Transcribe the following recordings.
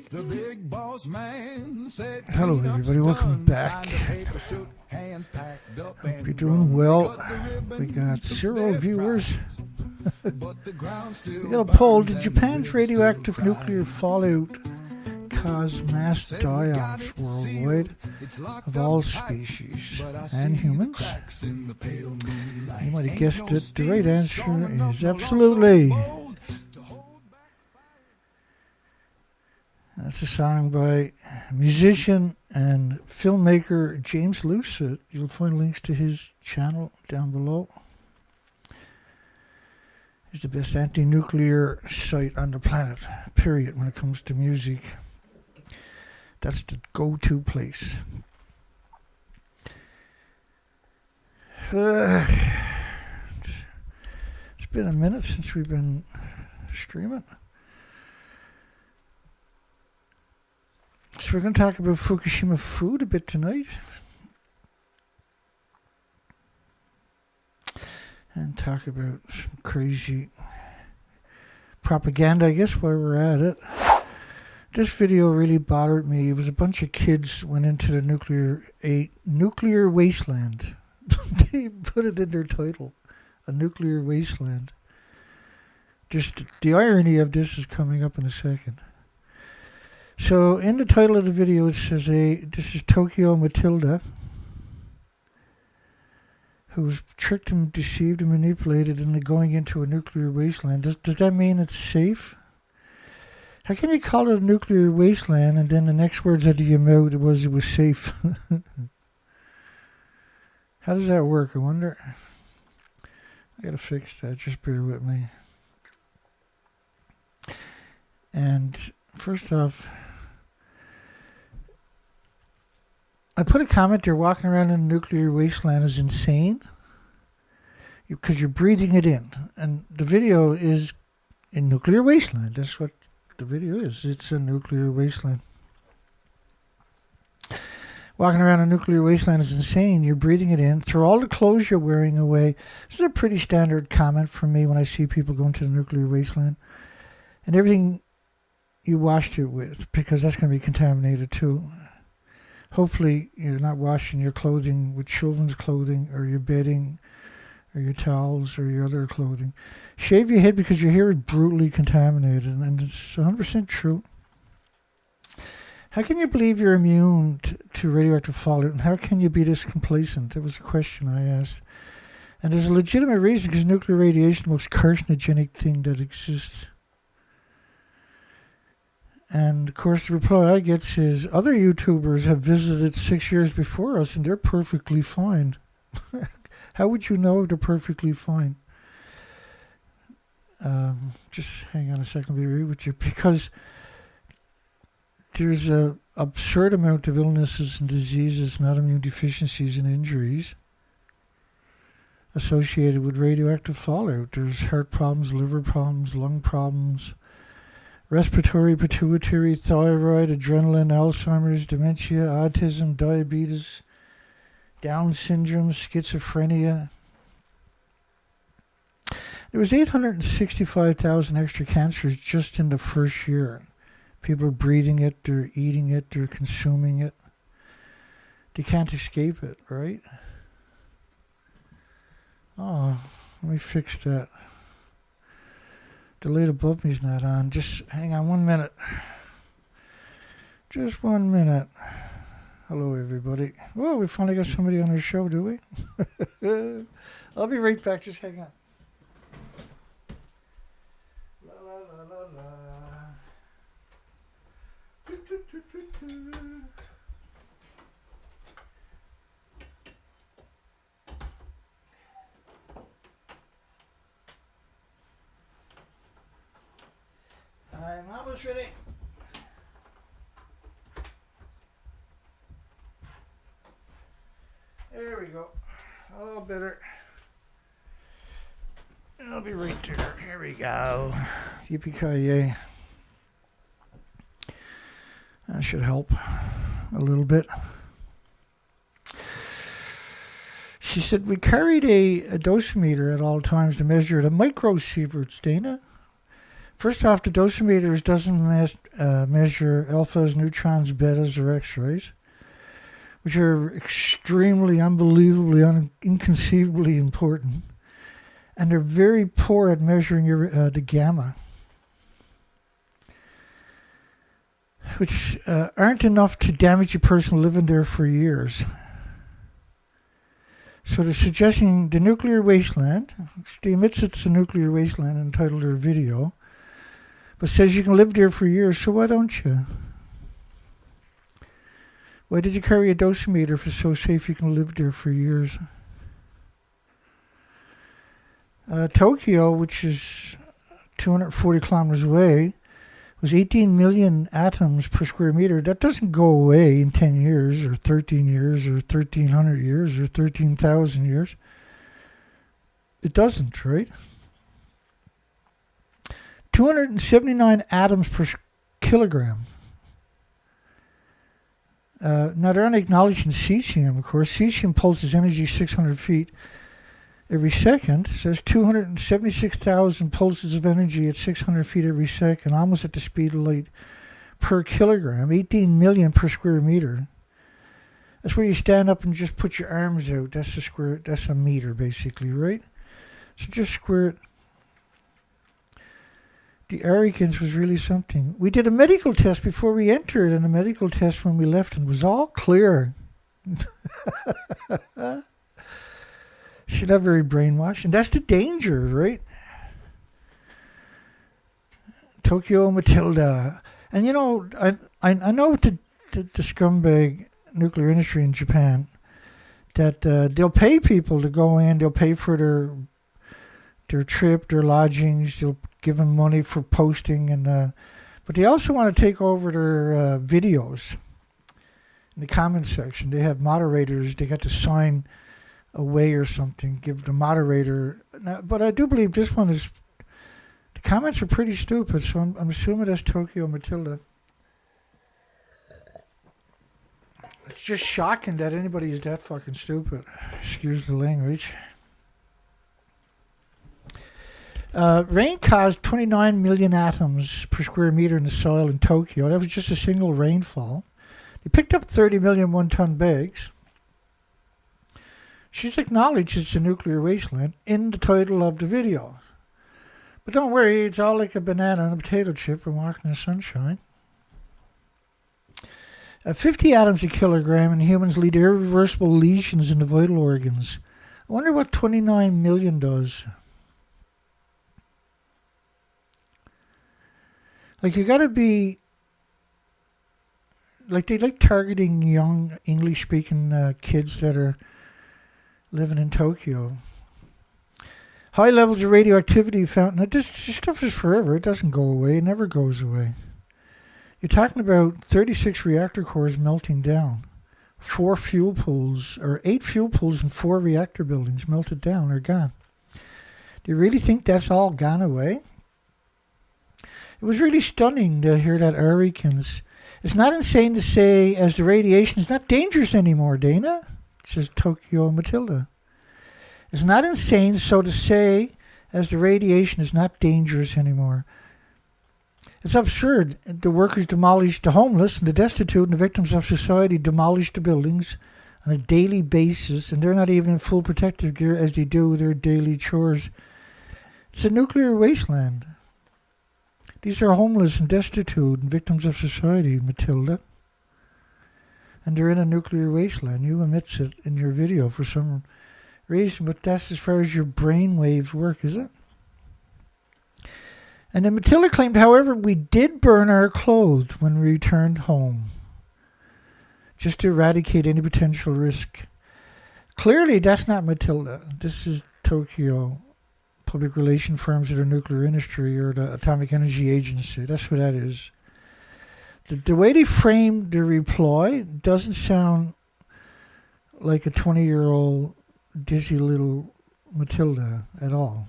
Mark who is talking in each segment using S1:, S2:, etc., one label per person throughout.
S1: The big boss man said,
S2: hello everybody, welcome back. Hope you're doing well. We got 0 viewers. We got a poll. Did Japan's radioactive nuclear fallout cause mass die-offs worldwide of all species and humans? You might have guessed it. The right answer is absolutely. That's a song by musician and filmmaker James Lucid. You'll find links to his channel down below. He's the best anti-nuclear site on the planet, period, when it comes to music. That's the go-to place. It's been a minute since we've been streaming. So we're going to talk about Fukushima food a bit tonight. And talk about some crazy propaganda, I guess, while we're at it. This video really bothered me. It was a bunch of kids went into the nuclear wasteland. They put it in their title, a nuclear wasteland. Just the irony of this is coming up in a second. So in the title of the video it says, this is Tokyo Matilda, who was tricked and deceived and manipulated into going into a nuclear wasteland. Does that mean it's safe? How can you call it a nuclear wasteland and then the next words out of your mouth it was safe? How does that work, I wonder? I gotta fix that, just bear with me. And first off, I put a comment there, walking around in a nuclear wasteland is insane. Because you're breathing it in. And the video is in nuclear wasteland. That's what the video is. It's a nuclear wasteland. Walking around a nuclear wasteland is insane. You're breathing it in. Throw all the clothes you're wearing away. This is a pretty standard comment from me when I see people going to the nuclear wasteland. And everything you washed it with, because that's going to be contaminated too. Hopefully you're not washing your clothing with children's clothing or your bedding or your towels or your other clothing. Shave your head because your hair is brutally contaminated, and it's 100% true. How can you believe you're immune to radioactive fallout, and how can you be this complacent? That was a question I asked. And there's a legitimate reason, because nuclear radiation is the most carcinogenic thing that exists. And, of course, the reply I get is other YouTubers have visited 6 years before us, and they're perfectly fine. How would you know they're perfectly fine? Just hang on a second, I'll be real with you. Because there's an absurd amount of illnesses and diseases, and autoimmune deficiencies and injuries associated with radioactive fallout. There's heart problems, liver problems, lung problems, respiratory, pituitary, thyroid, adrenaline, Alzheimer's, dementia, autism, diabetes, Down syndrome, schizophrenia. There was 865,000 extra cancers just in the first year. People are breathing it, they're eating it, they're consuming it. They can't escape it, right? Oh, let me fix that. The light above me is not on. Just hang on 1 minute. Just 1 minute. Hello, everybody. Well, we finally got somebody on our show, do we? I'll be right back. Just hang on. La la la la la. Do, do, do, do, do. I'm almost ready. There we go. Oh, better. I'll be right there. Here we go. Yippee-ki-yay. That should help a little bit. She said, we carried a dosimeter at all times to measure the microsieverts, Dana. First off, the dosimeters doesn't measure alphas, neutrons, betas, or X-rays, which are extremely, unbelievably, inconceivably important. And they're very poor at measuring the gamma, which aren't enough to damage a person living there for years. So they're suggesting the nuclear wasteland. They admits it's a nuclear wasteland and entitled their video, but says you can live there for years, so why don't you? Why did you carry a dosimeter if it's so safe you can live there for years? Tokyo, which is 240 kilometers away, was 18 million atoms per square meter. That doesn't go away in 10 years or 13 years or 1,300 years or 13,000 years. It doesn't, right? 279 atoms per kilogram. Now, they're unacknowledging cesium, of course. Cesium pulses energy 600 feet every second. It says 276,000 pulses of energy at 600 feet every second, almost at the speed of light per kilogram. 18 million per square meter. That's where you stand up and just put your arms out. That's a meter, basically, right? So just square it. The Aeon was really something. We did a medical test before we entered, and a medical test when we left, and it was all clear. She's not very brainwashed, and that's the danger, right? Tokyo Matilda. And you know, I know the scumbag nuclear industry in Japan, that they'll pay people to go in, they'll pay for their trip, their lodgings, they'll give them money for posting, and but they also want to take over their videos in the comment section. They have moderators, they got to sign away or something, give the moderator. Now, but I do believe this one is, the comments are pretty stupid, so I'm assuming that's Tokyo Matilda. It's just shocking that anybody is that fucking stupid. Excuse the language. Rain caused 29 million atoms per square meter in the soil in Tokyo. That was just a single rainfall. They picked up 30 million one-ton bags. She's acknowledged it's a nuclear wasteland in the title of the video. But don't worry, it's all like a banana and a potato chip and walking in the sunshine. 50 atoms a kilogram in humans lead to irreversible lesions in the vital organs. I wonder what 29 million does. Like, you gotta be, like, they like targeting young English-speaking kids that are living in Tokyo. High levels of radioactivity found. Now, this stuff is forever. It doesn't go away. It never goes away. You're talking about 36 reactor cores melting down. 8 fuel pools in 4 reactor buildings melted down or gone. Do you really think that's all gone away? It was really stunning to hear that Aeon. It's not insane to say as the radiation is not dangerous anymore, Dana, says Tokyo Matilda. It's not insane so to say as the radiation is not dangerous anymore. It's absurd. The workers demolished the homeless and the destitute and the victims of society demolished the buildings on a daily basis, and they're not even in full protective gear as they do their daily chores. It's a nuclear wasteland. These are homeless and destitute and victims of society, Matilda. And they're in a nuclear wasteland. You admit it in your video for some reason, but that's as far as your brain waves work, is it? And then Matilda claimed, however, we did burn our clothes when we returned home, just to eradicate any potential risk. Clearly, that's not Matilda. This is Tokyo public relation firms of the nuclear industry or the Atomic Energy Agency. That's what that is. The way they framed the reply doesn't sound like a 20-year-old dizzy little Matilda at all.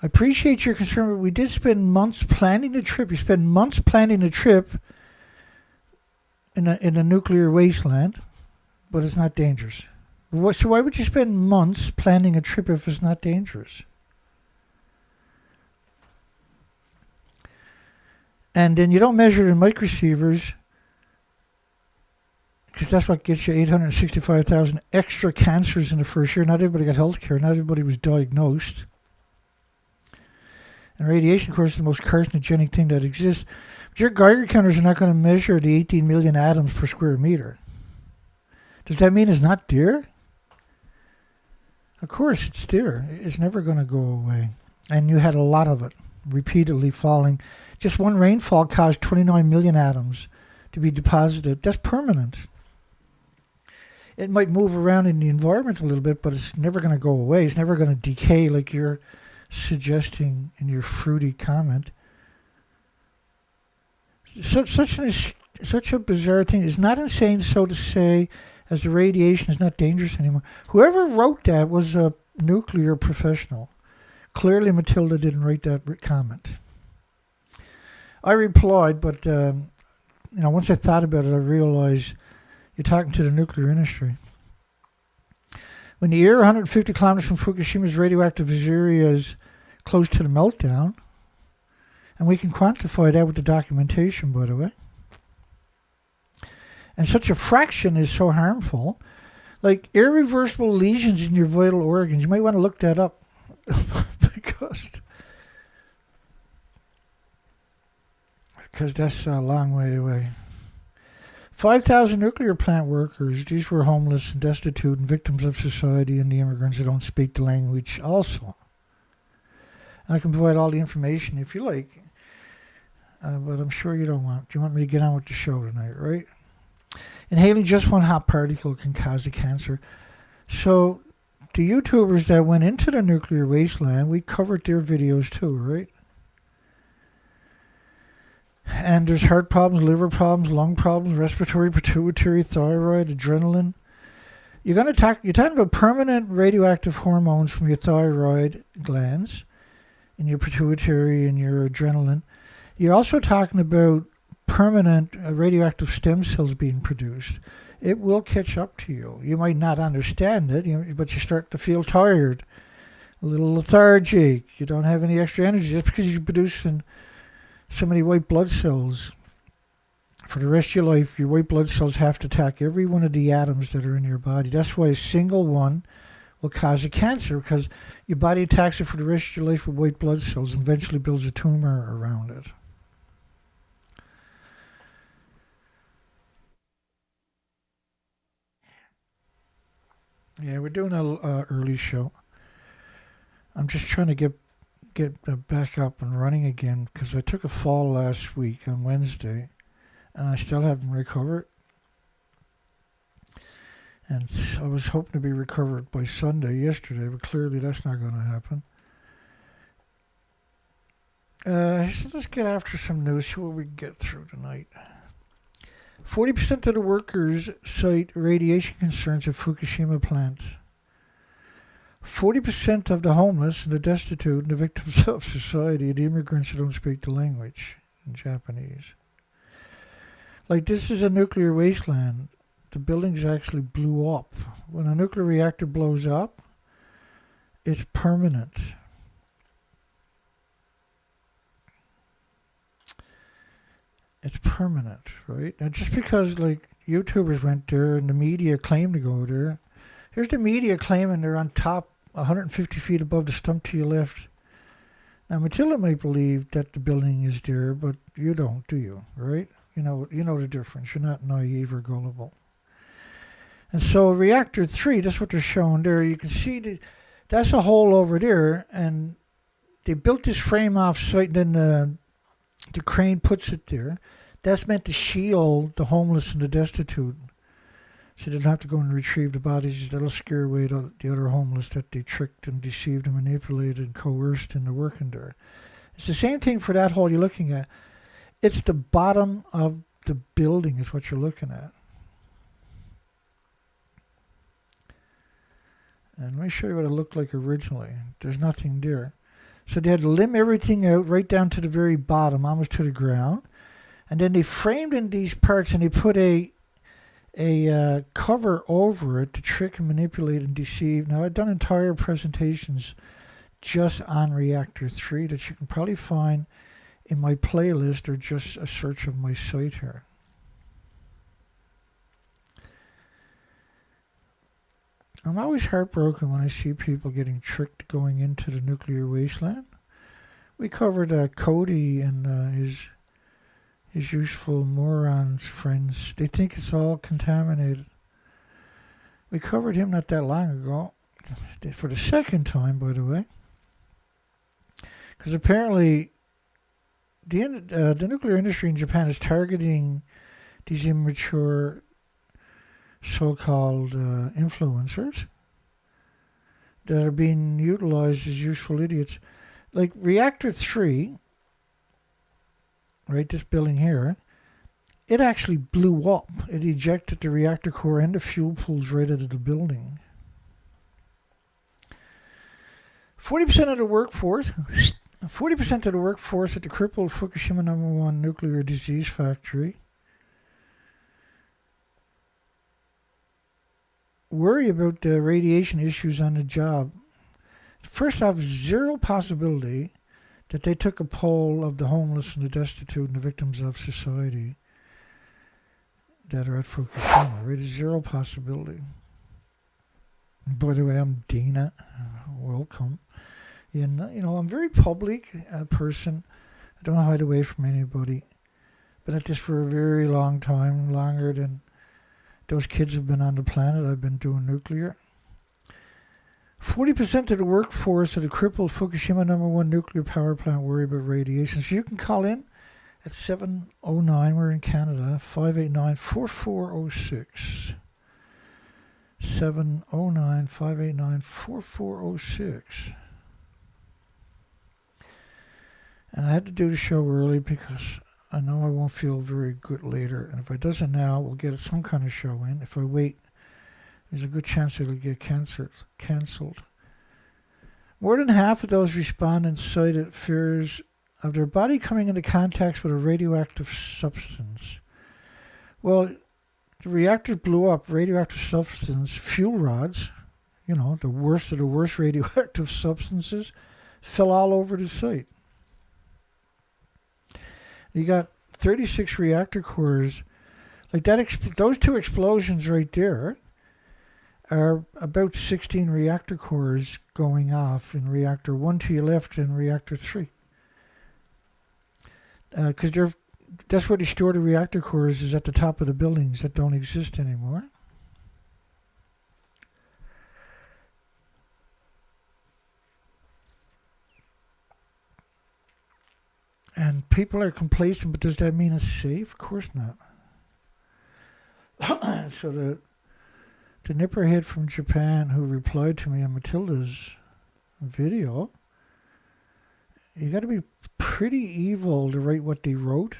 S2: I appreciate your concern, but we did spend months planning the trip. You spend months planning a trip in a nuclear wasteland, but it's not dangerous. So why would you spend months planning a trip if it's not dangerous? And then you don't measure it in microsieverts, because that's what gets you 865,000 extra cancers in the first year. Not everybody got health care. Not everybody was diagnosed. And radiation, of course, is the most carcinogenic thing that exists. But your Geiger counters are not going to measure the 18 million atoms per square meter. Does that mean it's not there? Of course, it's there. It's never going to go away. And you had a lot of it, repeatedly falling. Just one rainfall caused 29 million atoms to be deposited. That's permanent. It might move around in the environment a little bit, but it's never going to go away. It's never going to decay like you're suggesting in your fruity comment. Such a bizarre thing. It's not insane, so to say, as the radiation is not dangerous anymore. Whoever wrote that was a nuclear professional. Clearly, Matilda didn't write that comment. I replied, but once I thought about it, I realized you're talking to the nuclear industry. When the air 150 kilometers from Fukushima's radioactive area is close to the meltdown, and we can quantify that with the documentation, by the way, and such a fraction is so harmful, like irreversible lesions in your vital organs. You might want to look that up because that's a long way away. 5,000 nuclear plant workers, these were homeless and destitute and victims of society, and the immigrants that don't speak the language also. And I can provide all the information if you like, but I'm sure you don't want. Do you want me to get on with the show tonight, right? Inhaling just one hot particle can cause a cancer. So the YouTubers that went into the nuclear wasteland, we covered their videos too, right? And there's heart problems, liver problems, lung problems, respiratory, pituitary, thyroid, adrenaline. You're talking about permanent radioactive hormones from your thyroid glands, in your pituitary and your adrenaline. You're also talking about permanent radioactive stem cells being produced. It will catch up to you. You might not understand it, but you start to feel tired, a little lethargic. You don't have any extra energy just because you're producing so many white blood cells. For the rest of your life, your white blood cells have to attack every one of the atoms that are in your body. That's why a single one will cause a cancer, because your body attacks it for the rest of your life with white blood cells and eventually builds a tumor around it. Yeah, we're doing an early show. I'm just trying to get back up and running again, because I took a fall last week on Wednesday and I still haven't recovered. And I was hoping to be recovered by Sunday yesterday, but clearly that's not going to happen. So let's get after some news, see what we can get through tonight. 40% of the workers cite radiation concerns at Fukushima plant. 40% of the homeless and the destitute and the victims of society, the immigrants who don't speak the language in Japanese. Like, this is a nuclear wasteland. The buildings actually blew up. When a nuclear reactor blows up, it's permanent. It's permanent, right? And just because, like, YouTubers went there and the media claimed to go there, here's the media claiming they're on top 150 feet above the stump to your left. Now, Matilda might believe that the building is there, but you don't, do you? Right? You know the difference. You're not naive or gullible. And so reactor 3, that's what they're showing there. You can see that's a hole over there, and they built this frame off-site, and then the crane puts it there. That's meant to shield the homeless and the destitute, so they don't have to go and retrieve the bodies. That'll scare away the other homeless that they tricked and deceived and manipulated and coerced into working there. It's the same thing for that hole you're looking at. It's the bottom of the building is what you're looking at. And let me show you what it looked like originally. There's nothing there. So they had to limb everything out right down to the very bottom, almost to the ground. And then they framed in these parts and they put a cover over it to trick and manipulate and deceive. Now, I've done entire presentations just on Reactor 3 that you can probably find in my playlist or just a search of my site here. I'm always heartbroken when I see people getting tricked going into the nuclear wasteland. We covered Cody and his useful morons friends. They think it's all contaminated. We covered him not that long ago, for the second time, by the way, because apparently the nuclear industry in Japan is targeting these immature so-called influencers that are being utilized as useful idiots. Like Reactor 3, right, this building here, it actually blew up. It ejected the reactor core and the fuel pools right out of the building. 40% of the workforce at the crippled Fukushima #1 nuclear disease factory worry about the radiation issues on the job. First off, zero possibility that they took a poll of the homeless and the destitute and the victims of society that are at Fukushima, right? Zero possibility. By the way, I'm Dana. Welcome. And, I'm a very public person. I don't hide away from anybody. Been at this for a very long time, longer than those kids have been on the planet. I've been doing nuclear. 40% of the workforce at a crippled Fukushima #1 nuclear power plant worry about radiation. So you can call in at 709, we're in Canada, 589-4406. 709-589-4406. And I had to do the show early because I know I won't feel very good later. And if I doesn't now, we'll get some kind of show in. If I wait, there's a good chance it'll get cancelled. More than half of those respondents cited fears of their body coming into contact with a radioactive substance. Well, the reactor blew up. Radioactive substance, fuel rods, the worst of the worst radioactive substances, fell all over the site. You got 36 reactor cores. Like that, those two explosions right there are about 16 reactor cores going off in reactor 1 to your left and reactor 3. Because that's where they store the reactor cores, is at the top of the buildings that don't exist anymore. And people are complacent, but does that mean it's safe? Of course not. So the nipperhead from Japan who replied to me on Matilda's video, you got to be pretty evil to write what they wrote.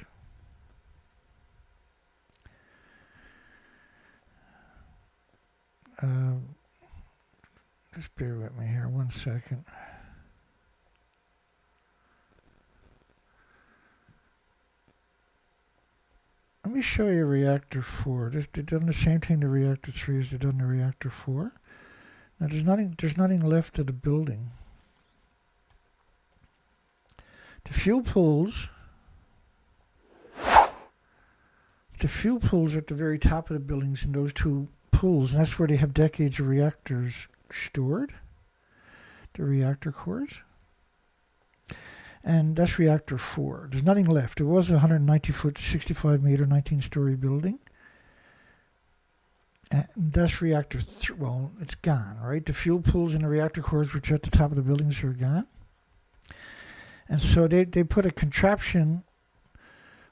S2: Just bear with me here 1 second. Let me show you reactor 4. They've done the same thing to reactor 3 as they've done to reactor 4. Now there's nothing left of the building. The fuel pools are at the very top of the buildings in those two pools, and that's where they have decades of reactors stored, the reactor cores. And that's reactor 4. There's nothing left. It was a 190-foot, 65-meter, 19-story building. And that's reactor 3. Well, it's gone, right? The fuel pools and the reactor cores, which are at the top of the buildings, are gone. And so they put a contraption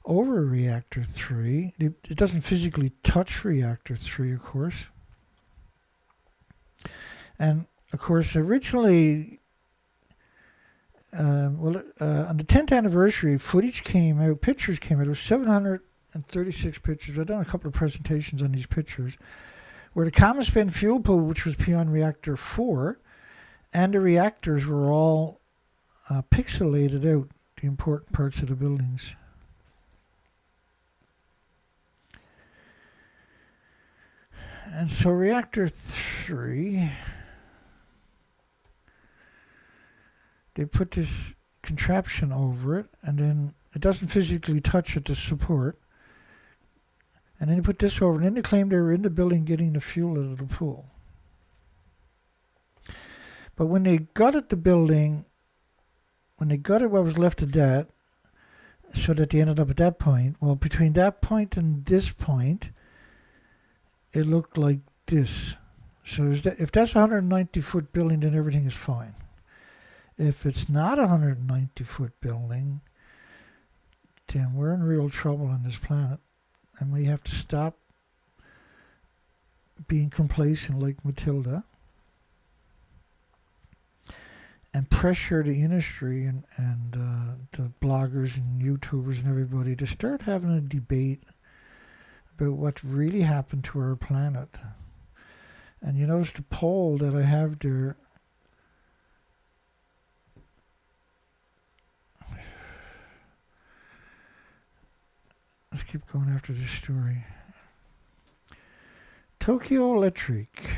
S2: over reactor 3. It doesn't physically touch reactor 3, of course. And, of course, originally, on the 10th anniversary, pictures came out. It was 736 pictures. I've done a couple of presentations on these pictures, where the common spent fuel pool, which was beyond reactor 4, and the reactors were all pixelated out, the important parts of the buildings. And so reactor 3, they put this contraption over it, and then It doesn't physically touch at the support. And then they put this over, and then they claim they were in the building getting the fuel out of the pool. But when they got at the building, when they got at what was left of that, so that they ended up at that point, well, between that point and this point, it looked like this. So if that's a 190-foot building, then everything is fine. If it's not a 190-foot building, then we're in real trouble on this planet. And we have to stop being complacent like Matilda and pressure the industry and the bloggers and YouTubers and everybody to start having a debate about what really happened to our planet. And you notice the poll that I have there. Let's keep going after this story. Tokyo Electric.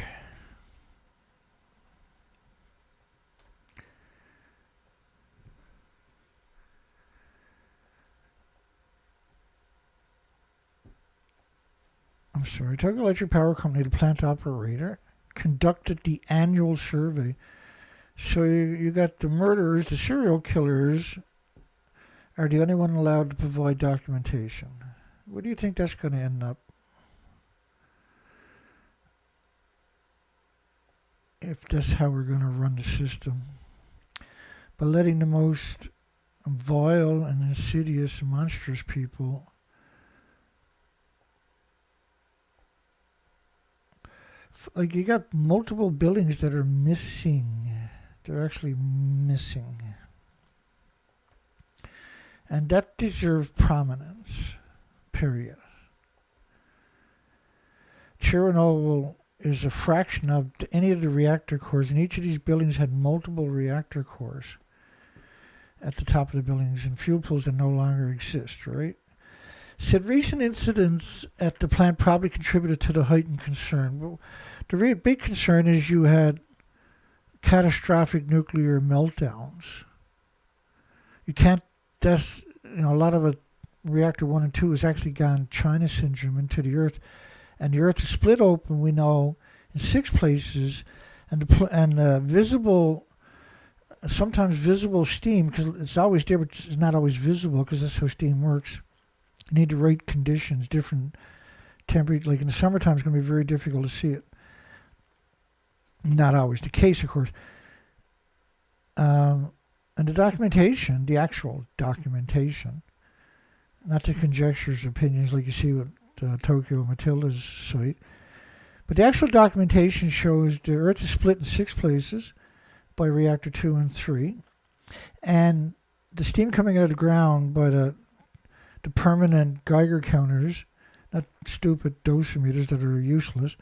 S2: Tokyo Electric Power Company, the plant operator, conducted the annual survey. So you got the murderers, the serial killers, are the only one allowed to provide documentation. Where do you think that's going to end up? If that's how we're going to run the system. By letting the most vile and insidious and monstrous people like you got multiple buildings that are missing. They're actually missing. And that deserves prominence, period. Chernobyl is a fraction of any of the reactor cores, and each of these buildings had multiple reactor cores at the top of the buildings and fuel pools that no longer exist, right? Said recent incidents at the plant probably contributed to the heightened concern. Well, the big concern is you had catastrophic nuclear meltdowns. You can't, that's, a lot of it, reactor 1 and 2 has actually gone China syndrome into the earth. And the earth is split open, we know, in 6 places. And visible, sometimes visible steam, because it's always there, but it's not always visible, because that's how steam works. You need the right conditions, different temperature. Like in the summertime, it's going to be very difficult to see it. Not always the case, of course. And the documentation, the actual documentation, not the conjectures, opinions like you see with Tokyo Matilda's site, but the actual documentation shows the Earth is split in 6 places by reactor 2 and 3, and the steam coming out of the ground by the permanent Geiger counters, not stupid dosimeters that are useless,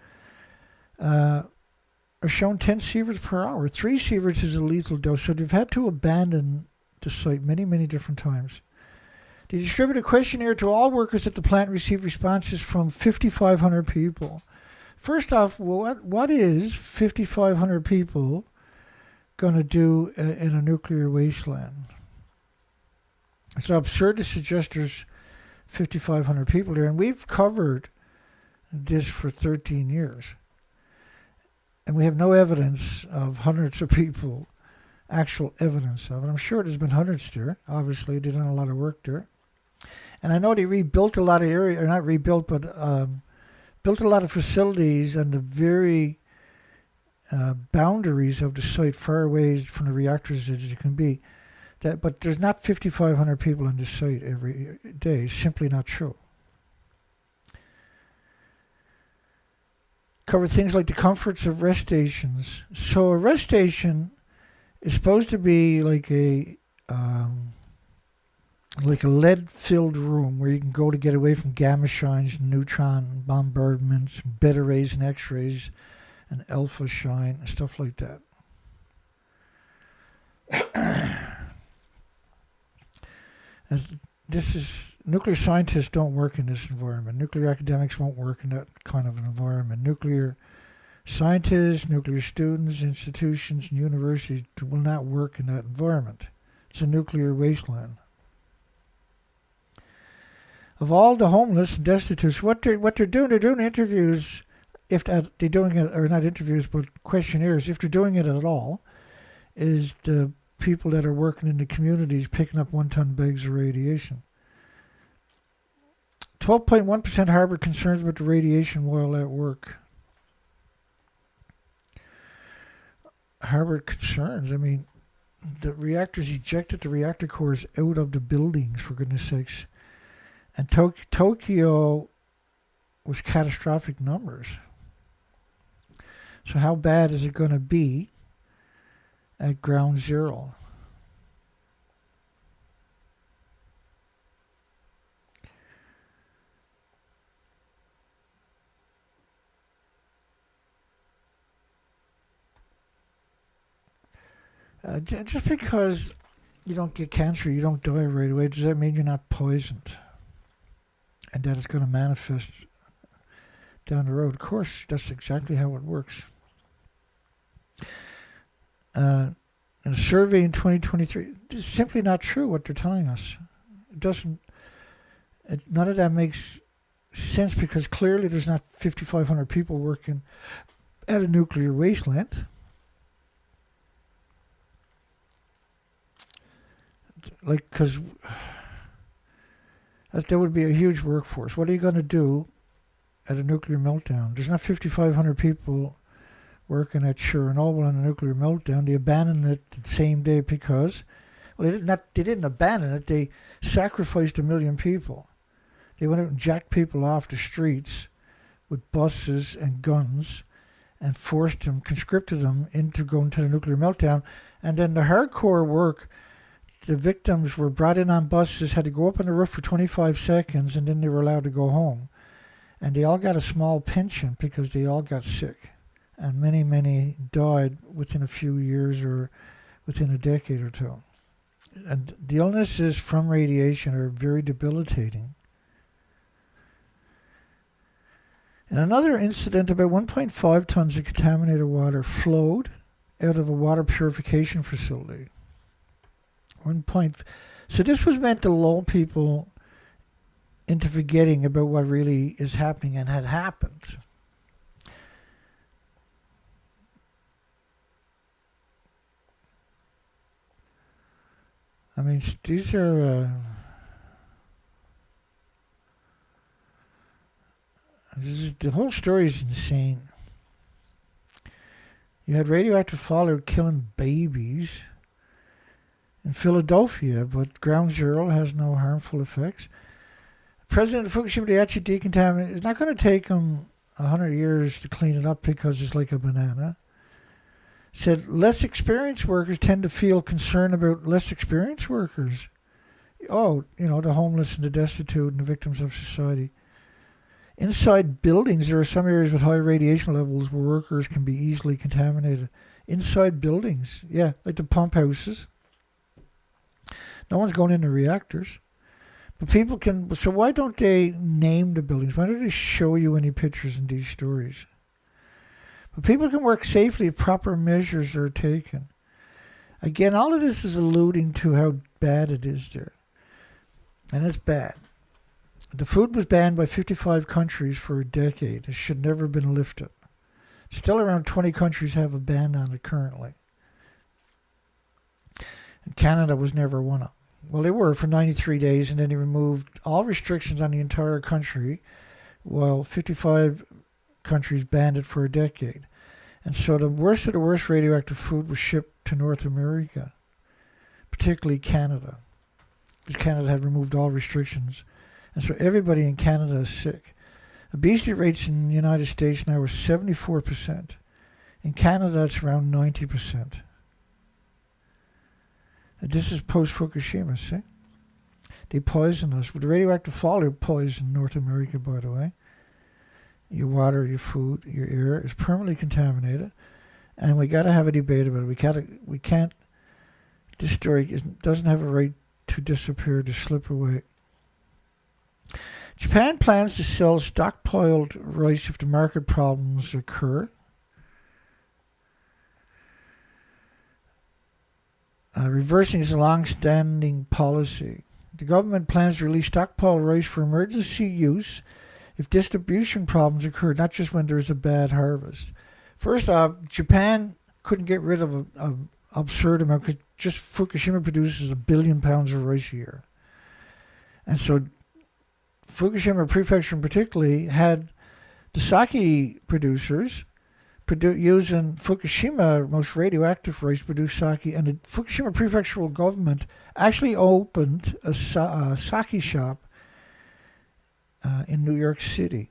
S2: are shown 10 sieverts per hour. 3 sieverts is a lethal dose, so they've had to abandon the site many, many different times. They distributed a questionnaire to all workers at the plant and received responses from 5,500 people. First off, what is 5,500 people going to do in a nuclear wasteland? It's absurd to suggest there's 5,500 people there, and we've covered this for 13 years. And we have no evidence of hundreds of people, actual evidence of it. I'm sure there's been hundreds there. Obviously, they've done a lot of work there. And I know they rebuilt a lot of area, or not rebuilt, but built a lot of facilities on the very boundaries of the site, far away from the reactors as it can be. But there's not 5,500 people on this site every day. It's simply not true. Cover things like the comforts of rest stations. So a rest station is supposed to be like a lead-filled room where you can go to get away from gamma shines, neutron bombardments, beta rays and X-rays, and alpha shine, and stuff like that. Nuclear scientists don't work in this environment. Nuclear academics won't work in that kind of an environment. Nuclear scientists, nuclear students, institutions, and universities will not work in that environment. It's a nuclear wasteland. of all the homeless and destitute, what they're doing interviews, if they're doing it, or not interviews, but questionnaires, if they're doing it at all, is the people that are working in the communities picking up 1-ton bags of radiation. 12.1% harbored concerns about the radiation while at work. Harbored concerns. I mean, the reactors ejected the reactor cores out of the buildings, for goodness sakes. And Tokyo was catastrophic numbers. So how bad is it going to be at ground zero? Just because you don't get cancer, you don't die right away, does that mean you're not poisoned? And that it's going to manifest down the road? Of course, that's exactly how it works. In a survey in 2023, it's simply not true what they're telling us. It doesn't. None of that makes sense, because clearly there's not 5,500 people working at a nuclear wasteland. Like, because that would be a huge workforce. What are you going to do at a nuclear meltdown? There's not 5,500 people working at Chernobyl on a nuclear meltdown. They abandoned it the same day because, well, they didn't abandon it. They sacrificed 1 million people. They went out and jacked people off the streets with buses and guns and forced them, conscripted them into going to the nuclear meltdown. And then the hardcore work, the victims were brought in on buses, had to go up on the roof for 25 seconds, and then they were allowed to go home. And they all got a small pension because they all got sick. And many, many died within a few years or within a decade or two. And the illnesses from radiation are very debilitating. In another incident, about 1.5 tons of contaminated water flowed out of a water purification facility. So this was meant to lull people into forgetting about what really is happening and had happened. I mean, these are the whole story is insane. You had radioactive fallout killing babies in Philadelphia, but ground zero has no harmful effects. President of Fukushima, they actually decontaminate. It's not going to take them 100 years to clean it up because it's like a banana. Said less experienced workers tend to feel concern about less experienced workers. Oh, the homeless and the destitute and the victims of society. Inside buildings, there are some areas with high radiation levels where workers can be easily contaminated. Inside buildings, yeah, like the pump houses. No one's going into reactors. But people can... So why don't they name the buildings? Why don't they show you any pictures in these stories? But people can work safely if proper measures are taken. Again, all of this is alluding to how bad it is there. And it's bad. The food was banned by 55 countries for a decade. It should never have been lifted. Still around 20 countries have a ban on it currently. And Canada was never one of them. Well, they were for 93 days, and then they removed all restrictions on the entire country, while 55 countries banned it for a decade. And so the worst of the worst radioactive food was shipped to North America, particularly Canada, because Canada had removed all restrictions. And so everybody in Canada is sick. Obesity rates in the United States now are 74%. In Canada, it's around 90%. And this is post-Fukushima, see? They poison us. With the radioactive fallout poison North America, by the way. Your water, your food, your air is permanently contaminated. And we got to have a debate about it. We can't, this story doesn't have a right to disappear, to slip away. Japan plans to sell stockpiled rice if the market problems occur. Reversing is a long-standing policy. The government plans to release stockpiled rice for emergency use if distribution problems occur, not just when there's a bad harvest. First off, Japan couldn't get rid of an absurd amount because just Fukushima produces 1 billion pounds of rice a year. And so Fukushima Prefecture in particular had the sake producers using Fukushima most radioactive rice produce sake, and the Fukushima prefectural government actually opened a sake shop in New York City.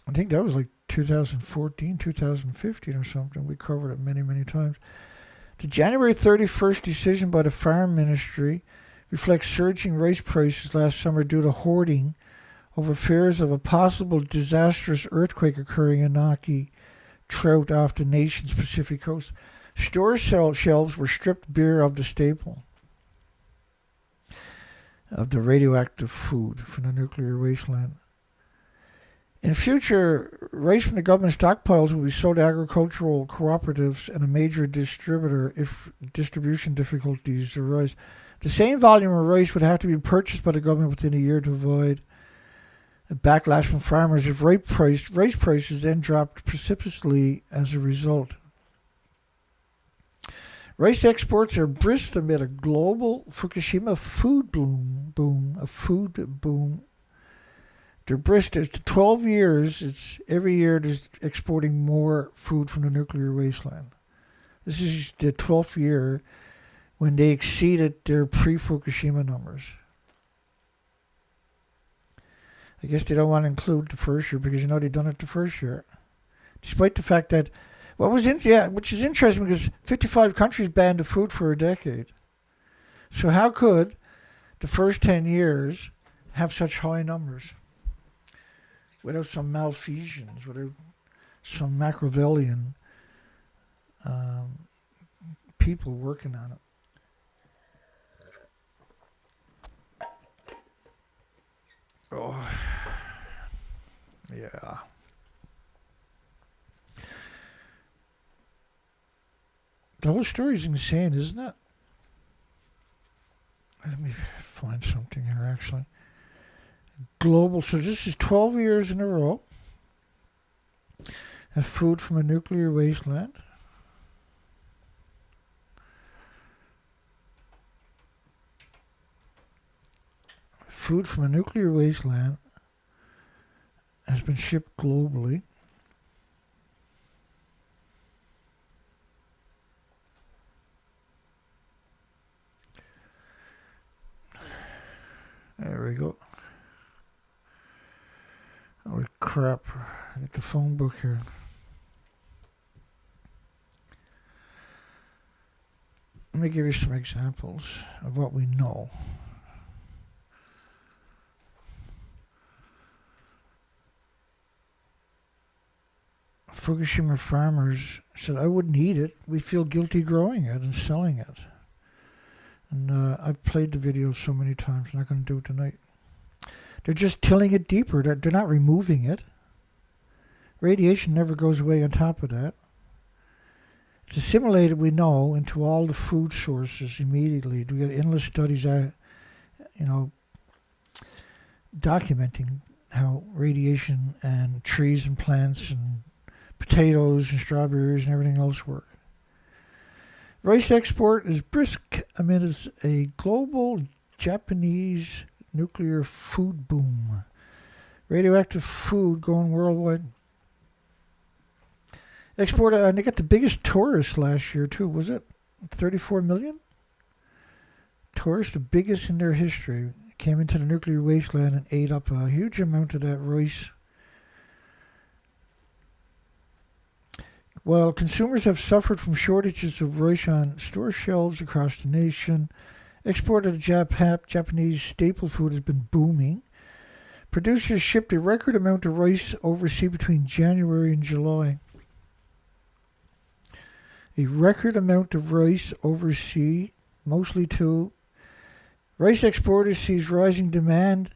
S2: I think that was like 2014, 2015 or something. We covered it many, many times. The January 31st decision by the Farm Ministry reflects surging rice prices last summer due to hoarding over fears of a possible disastrous earthquake occurring in Naki Trout off the nation's Pacific coast. Store shelves were stripped bare of the staple of the radioactive food from the nuclear wasteland. In future, rice from the government stockpiles will be sold to agricultural cooperatives and a major distributor if distribution difficulties arise. The same volume of rice would have to be purchased by the government within a year to avoid a backlash from farmers if rice prices then dropped precipitously as a result. Rice exports are brisk amid a global Fukushima food boom. They're brisk. It's 12 years. It's every year they're exporting more food from the nuclear wasteland. This is the 12th year when they exceeded their pre-Fukushima numbers. I guess they don't want to include the first year because they've done it the first year. Despite the fact that, which is interesting because 55 countries banned the food for a decade. So how could the first 10 years have such high numbers without some malfeasance, without some Machiavellian people working on it? Oh, yeah. The whole story is insane, isn't it? Let me find something here, actually. Global, so this is 12 years in a row of food from a nuclear wasteland. Food from a nuclear wasteland has been shipped globally. There we go. Holy crap. I got the phone book here. Let me give you some examples of what we know. Fukushima farmers said, I wouldn't eat it. We feel guilty growing it and selling it. And I've played the video so many times. I'm not going to do it tonight. They're just tilling it deeper. They're not removing it. Radiation never goes away on top of that. It's assimilated, we know, into all the food sources immediately. We get endless studies, documenting how radiation and trees and plants and potatoes and strawberries and everything else work. Rice export is brisk amid a global Japanese nuclear food boom. Radioactive food going worldwide. Export, they got the biggest tourists last year too, was it? 34 million? Tourists, the biggest in their history, came into the nuclear wasteland and ate up a huge amount of that rice. While consumers have suffered from shortages of rice on store shelves across the nation, export of Japanese staple food has been booming. Producers shipped a record amount of rice overseas between January and July. A record amount of rice overseas, mostly to rice exporters sees rising demand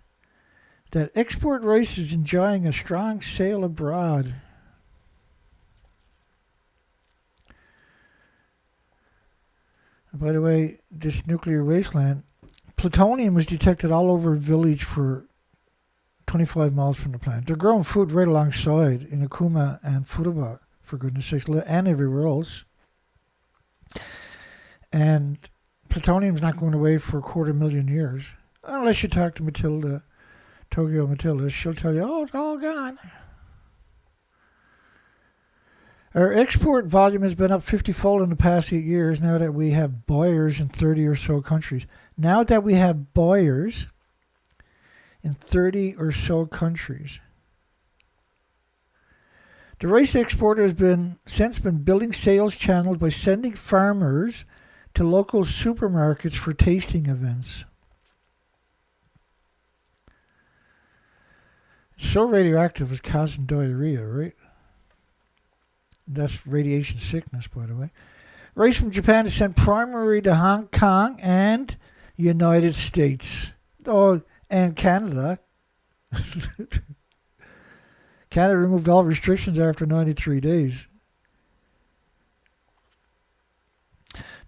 S2: that export rice is enjoying a strong sale abroad. By the way, this nuclear wasteland Plutonium was detected all over a village for 25 miles from the plant. They're growing food right alongside in Akuma and Futaba, for goodness sakes, and everywhere else. And plutonium's not going away for 250,000 years. Unless you talk to Matilda, Tokyo Matilda, she'll tell you, oh, it's all gone. Our export volume has been up 50-fold in the past 8 years now that we have buyers in 30 or so countries. Now that we have buyers in 30 or so countries. The rice exporter has since been building sales channels by sending farmers to local supermarkets for tasting events. It's so radioactive it's causing diarrhea, right? That's radiation sickness, by the way. Rice from Japan is sent primarily to Hong Kong and United States. Oh, and Canada. Canada removed all restrictions after 93 days.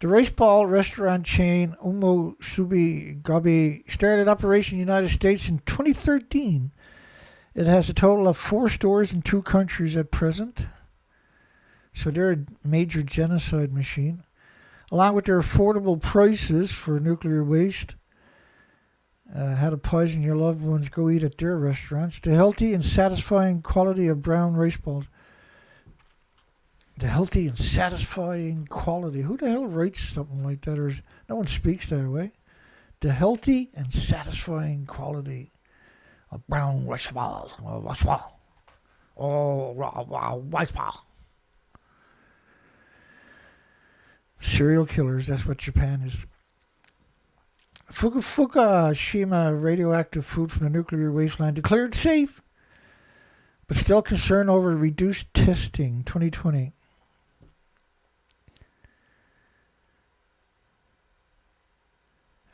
S2: The rice ball restaurant chain Umo Subi Gobi started operation in the United States in 2013. It has a total of 4 stores in 2 countries at present. So they're a major genocide machine. Along with their affordable prices for nuclear waste, how to poison your loved ones, go eat at their restaurants. The healthy and satisfying quality of brown rice balls. The healthy and satisfying quality. Who the hell writes something like that? Or no one speaks that way. The healthy and satisfying quality of brown rice balls. Rice ball. Serial killers, that's what Japan is. Fukushima radioactive food from the nuclear wasteland declared safe, but still concerned over reduced testing 2020.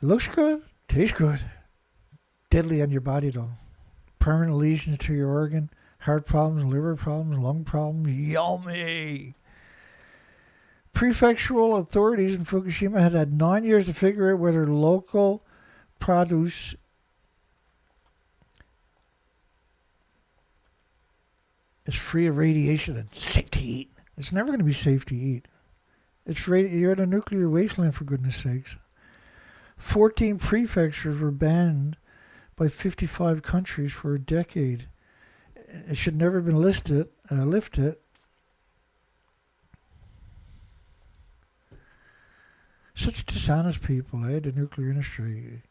S2: It looks good, tastes good. Deadly on your body though. Permanent lesions to your organ, heart problems, liver problems, lung problems. Yummy! Prefectural authorities in Fukushima had 9 years to figure out whether local produce is free of radiation and safe to eat. It's never going to be safe to eat. You're in a nuclear wasteland, for goodness sakes. 14 prefectures were banned by 55 countries for a decade. It should never have been lifted. Such dishonest people, the nuclear industry.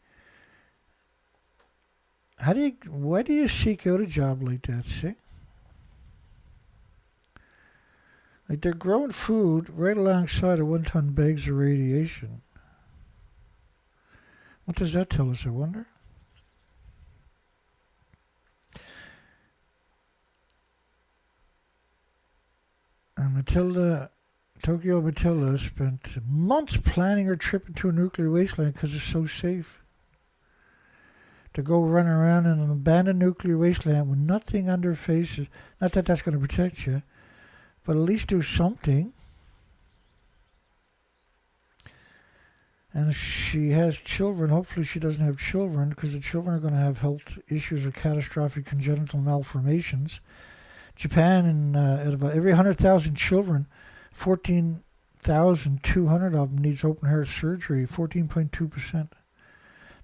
S2: Why do you seek out a job like that, see? Like they're growing food right alongside of 1-ton bags of radiation. What does that tell us, I wonder? And Tokyo Matilda spent months planning her trip into a nuclear wasteland because it's so safe. To go run around in an abandoned nuclear wasteland with nothing on their faces. Not that that's going to protect you, but at least do something. And if she has children, hopefully she doesn't have children, because the children are going to have health issues or catastrophic congenital malformations. Japan, out of every 100,000 children, 14,200 of them needs open heart surgery, 14.2%,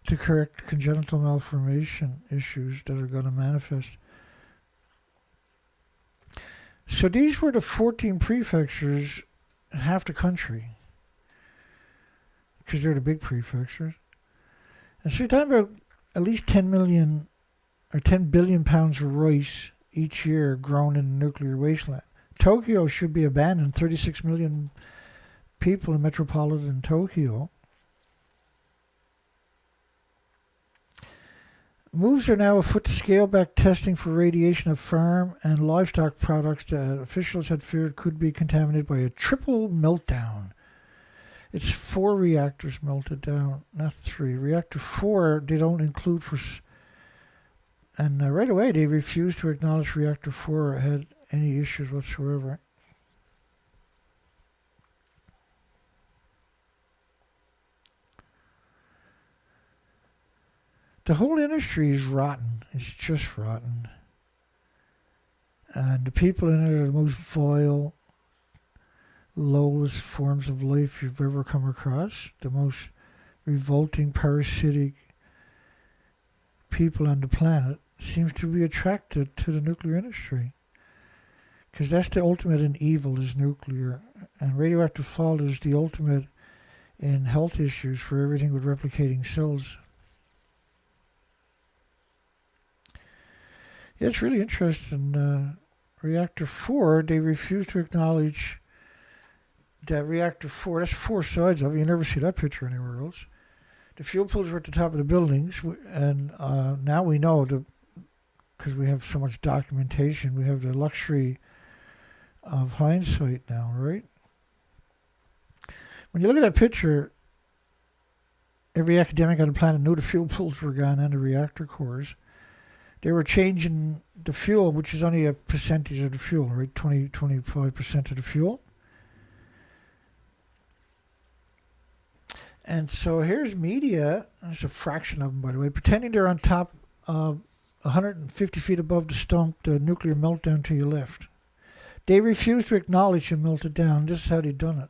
S2: to correct congenital malformation issues that are going to manifest. So these were the 14 prefectures in half the country, because they're the big prefectures. And so you're talking about at least 10 million or 10 billion pounds of rice each year grown in a nuclear wasteland. Tokyo should be abandoned. 36 million people in metropolitan Tokyo. Moves are now afoot to scale back testing for radiation of farm and livestock products that officials had feared could be contaminated by a triple meltdown. It's 4 reactors melted down, not 3. Reactor 4 they don't include for... And right away they refused to acknowledge Reactor 4 had any issues whatsoever. The whole industry is rotten. It's just rotten. And the people in it are the most vile, lowest forms of life you've ever come across. The most revolting, parasitic people on the planet seems to be attracted to the nuclear industry. Because that's the ultimate in evil, is nuclear. And radioactive fallout is the ultimate in health issues for everything with replicating cells. Yeah, it's really interesting. Reactor 4, they refuse to acknowledge that reactor 4, that's 4 sides of it. You never see that picture anywhere else. The fuel pools were at the top of the buildings, and now we know, because we have so much documentation, we have the luxury of hindsight now, right? When you look at that picture, every academic on the planet knew the fuel pools were gone and the reactor cores. They were changing the fuel, which is only a percentage of the fuel, right? 25% of the fuel. And so here's media, that's a fraction of them, by the way, pretending they're on top of 150 feet above the nuclear meltdown to your left. They refuse to acknowledge and melt it down. This is how they've done it.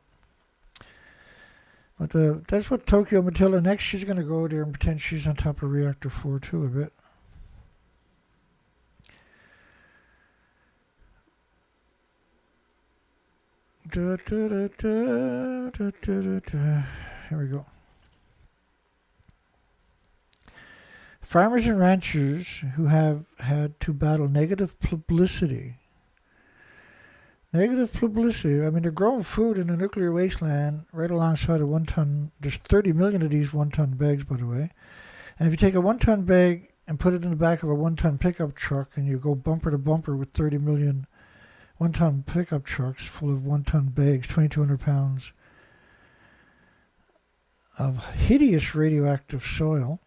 S2: But that's what Tokyo Matilda, next she's going to go there and pretend she's on top of reactor 4 too a bit. Here we go. Farmers and ranchers who have had to battle negative publicity. Negative publicity. I mean, they're growing food in a nuclear wasteland right alongside a 1 ton. There's 30 million of these 1 ton bags, by the way. And if you take a 1 ton bag and put it in the back of a 1 ton pickup truck and you go bumper to bumper with 30 million 1 ton pickup trucks full of 1 ton bags, 2,200 pounds of hideous radioactive soil,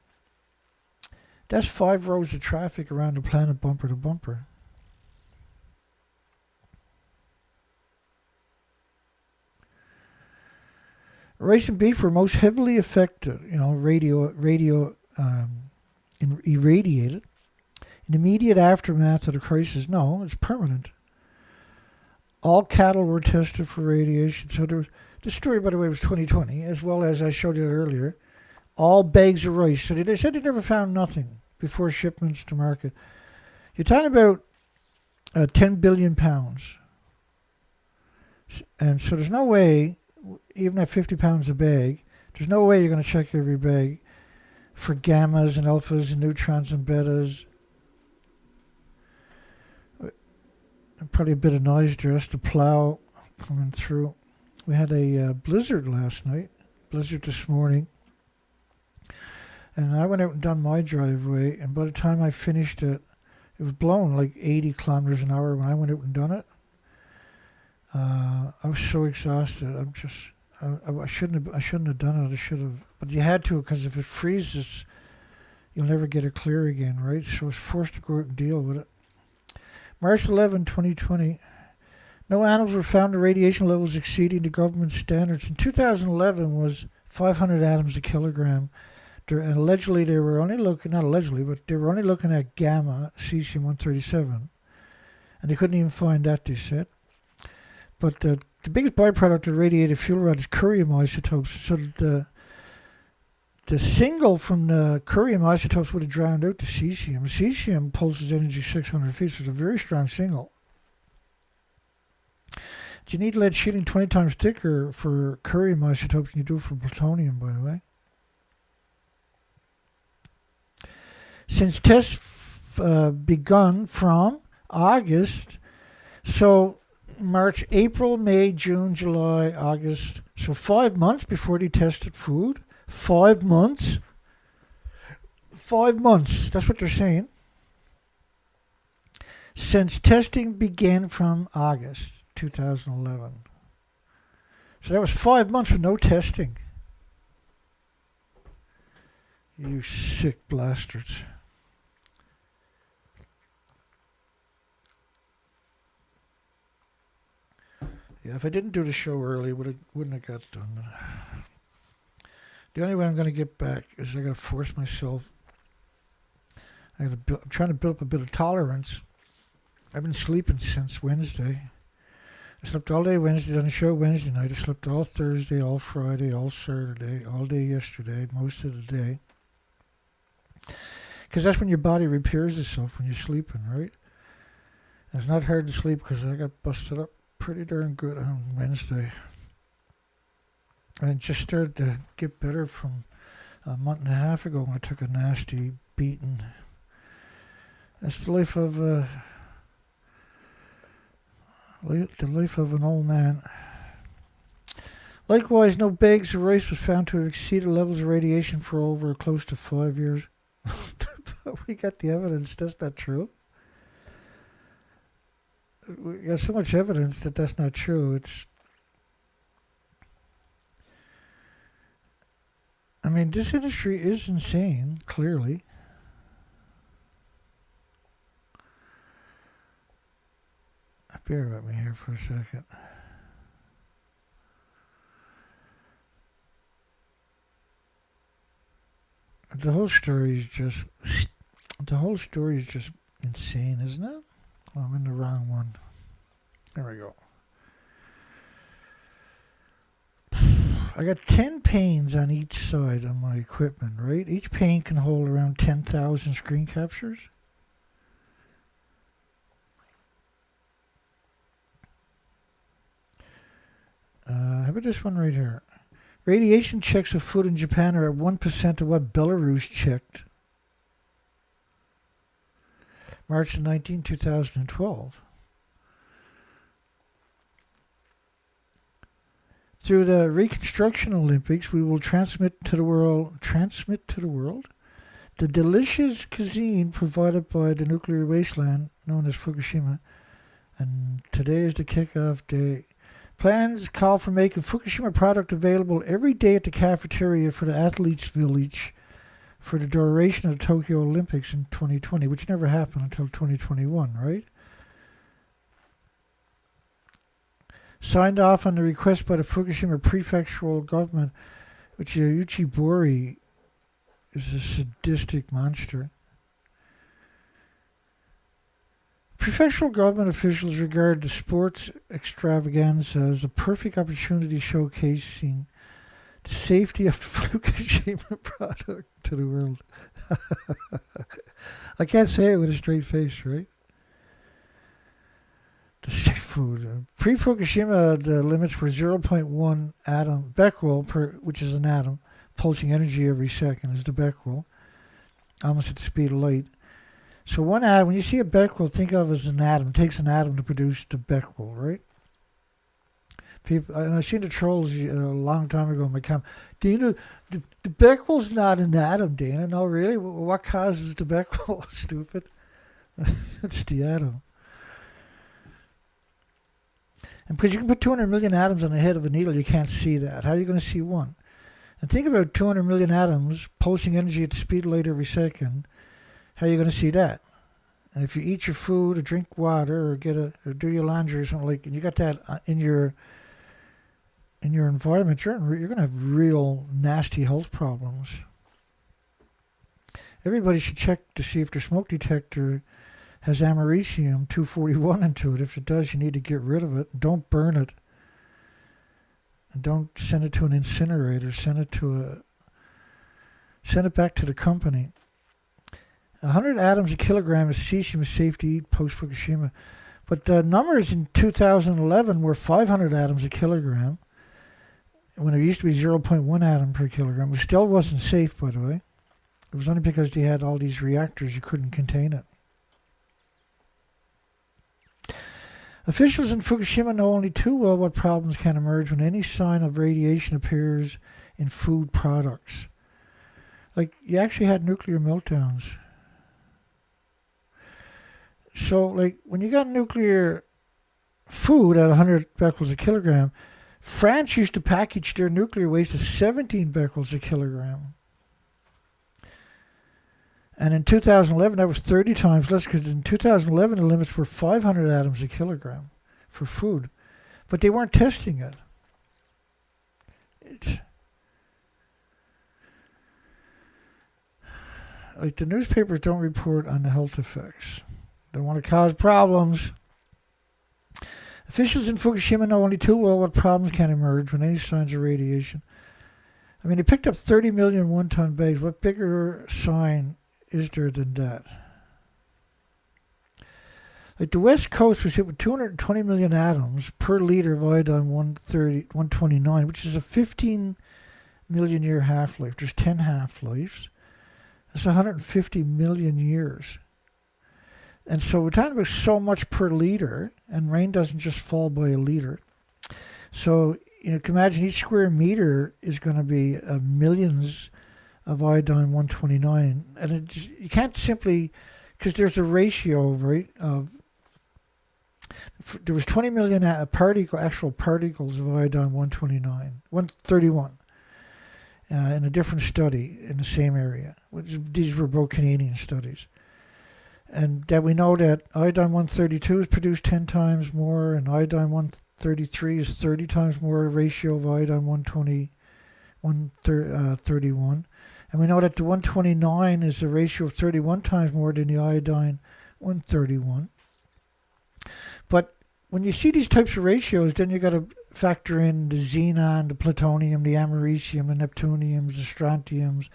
S2: that's 5 rows of traffic around the planet bumper to bumper. Rice and beef were most heavily affected, irradiated. In the immediate aftermath of the crisis, no, it's permanent. All cattle were tested for radiation. So there was, this story, by the way, was 2020, as well as I showed you earlier. All bags of rice. So they said they never found nothing before shipments to market. You're talking about 10 billion pounds. And so there's no way, even at 50 pounds a bag, there's no way you're going to check every bag for gammas and alphas and neutrons and betas. Probably a bit of noise there. That's the plow coming through. We had a blizzard last night, blizzard this morning. And I went out and done my driveway, and by the time I finished it, it was blowing like 80 kilometers an hour when I went out and done it. I was so exhausted. I shouldn't have done it. I should have, but you had to, because if it freezes, you'll never get it clear again, right? So I was forced to go out and deal with it. March 11, 2020. No animals were found at radiation levels exceeding the government standards. In 2011 was 500 atoms a kilogram. And allegedly they were only looking, not allegedly, but they were only looking at gamma, cesium-137. And they couldn't even find that, they said. But the biggest byproduct of radiated fuel rod is curium isotopes. So the single from the curium isotopes would have drowned out the cesium. Cesium pulses energy 600 feet, so it's a very strong single. You need lead shielding 20 times thicker for curium isotopes than you do for plutonium, by the way. Since tests begun from August, so March, April, May, June, July, August, so 5 months before they tested food. 5 months. 5 months. That's what they're saying. Since testing began from August 2011. So that was 5 months with no testing. You sick bastards. Yeah, if I didn't do the show early, wouldn't have got done. The only way I'm going to get back is I got to force myself I'm trying to build up a bit of tolerance. I've been sleeping since Wednesday. I slept all day Wednesday, done a show Wednesday night. I slept all Thursday, all Friday, all Saturday, all day yesterday, most of the day. Because that's when your body repairs itself, when you're sleeping, right? And it's not hard to sleep because I got busted up pretty darn good on Wednesday. And it just started to get better from a month and a half ago when I took a nasty beating. That's the life of an old man. Likewise, no bags of rice was found to have exceeded levels of radiation for over close to 5 years. We got the evidence. That's not true. We got so much evidence that that's not true. I mean, this industry is insane, clearly. Bear with me here for a second. The whole story is just insane, isn't it? Oh, I'm in the wrong one. There we go. I got 10 panes on each side of my equipment, right? Each pane can hold around 10,000 screen captures. How about this one right here? Radiation checks of food in Japan are at 1% of what Belarus checked. March 19, 2012. Through the Reconstruction Olympics, we will transmit to the world the delicious cuisine provided by the nuclear wasteland known as Fukushima. And today is the kickoff day. Plans call for making Fukushima product available every day at the cafeteria for the athletes' village for the duration of the Tokyo Olympics in 2020, which never happened until 2021, right? Signed off on the request by the Fukushima prefectural government, which Uchibori is a sadistic monster. Prefectural government officials regard the sports extravaganza as a perfect opportunity showcasing the safety of the Fukushima product to the world. I can't say it with a straight face, right? The safe food. Pre-Fukushima, the limits were 0.1 atom Becquerel per, which is an atom, pulsing energy every second is the Becquerel, almost at the speed of light. So one atom, when you see a Becquerel, think of it as an atom. It takes an atom to produce the Becquerel, right? People, and I seen the trolls a long time ago in my comment. Dana, the Becquerel's not an atom, Dana. No, really? What causes the Becquerel? Stupid. It's the atom. And because you can put 200 million atoms on the head of a needle, you can't see that. How are you going to see one? And think about 200 million atoms pulsing energy at the speed of light every second. How are you going to see that? And if you eat your food or drink water or or do your laundry or something and you got that in your environment, you're going to have real nasty health problems. Everybody should check to see if their smoke detector has americium-241 into it. If it does, you need to get rid of it. Don't burn it. And don't send it to an incinerator. Send it back to the company. 100 atoms a kilogram is cesium is safe to eat post-Fukushima. But the numbers in 2011 were 500 atoms a kilogram, when it used to be 0.1 atom per kilogram. It still wasn't safe, by the way. It was only because they had all these reactors you couldn't contain it. Officials in Fukushima know only too well what problems can emerge when any sign of radiation appears in food products. Like, you actually had nuclear meltdowns. So, like, when you got nuclear food at 100 becquerels a kilogram, France used to package their nuclear waste as 17 becquerels a kilogram. And in 2011, that was 30 times less, because in 2011, the limits were 500 atoms a kilogram for food. But they weren't testing it. Like, the newspapers don't report on the health effects. They want to cause problems. Officials in Fukushima know only too well what problems can emerge when any signs of radiation. I mean, they picked up 30 million one-ton bags. What bigger sign is there than that? Like, the West Coast was hit with 220 million atoms per liter of iodine 129, which is a 15 million year half-life. There's 10 half-lives. That's 150 million years. And so we're talking about so much per liter, and rain doesn't just fall by a liter. So, you can imagine each square meter is going to be millions of iodine 129. And you can't simply, because there's a ratio, right, there was 20 million actual particles of iodine 131 in a different study in the same area. These were both Canadian studies. And that we know that iodine 132 is produced 10 times more, and iodine 133 is 30 times more ratio of iodine 131. And we know that the 129 is a ratio of 31 times more than the iodine 131. But when you see these types of ratios, then you got to factor in the xenon, the plutonium, the americium, the neptuniums, the strontiums,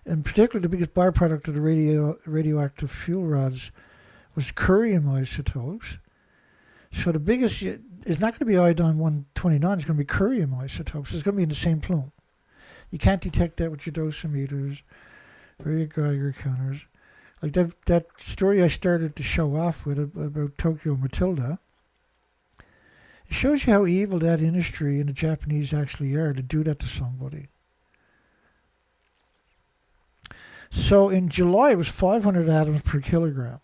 S2: and particularly the biggest byproduct of the radioactive fuel rods was curium isotopes. So the biggest is not going to be iodine 129, it's going to be curium isotopes. It's going to be in the same plume. You can't detect that with your dosimeters or your Geiger counters. Like that story I started to show off with about Tokyo Matilda, it shows you how evil that industry and the Japanese actually are to do that to somebody. So in July it was 500 atoms per kilogram,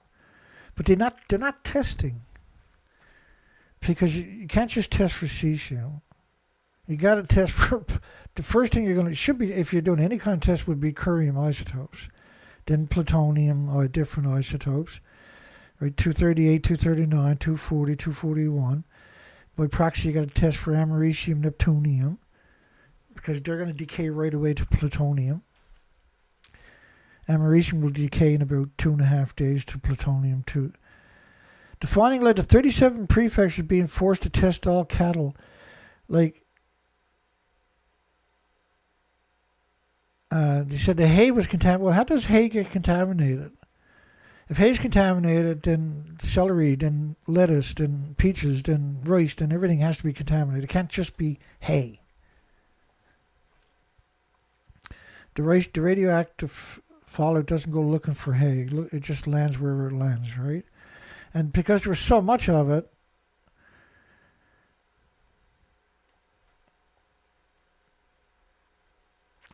S2: but they're not testing, because you can't just test for cesium. You got to test for the first thing should be, if you're doing any kind of test, would be curium isotopes, then plutonium, different isotopes, right? 238, 239, 240, 241. By proxy, you got to test for americium, neptunium, because they're going to decay right away to plutonium. Americium will decay in about 2.5 days to plutonium-2. The finding led to 37 prefectures being forced to test all cattle. Like, they said the hay was contaminated. Well, how does hay get contaminated? If hay is contaminated, then celery, then lettuce, then peaches, then rice, then everything has to be contaminated. It can't just be hay. The radioactive fallout doesn't go looking for hay. It just lands wherever it lands, right? And because there was so much of it,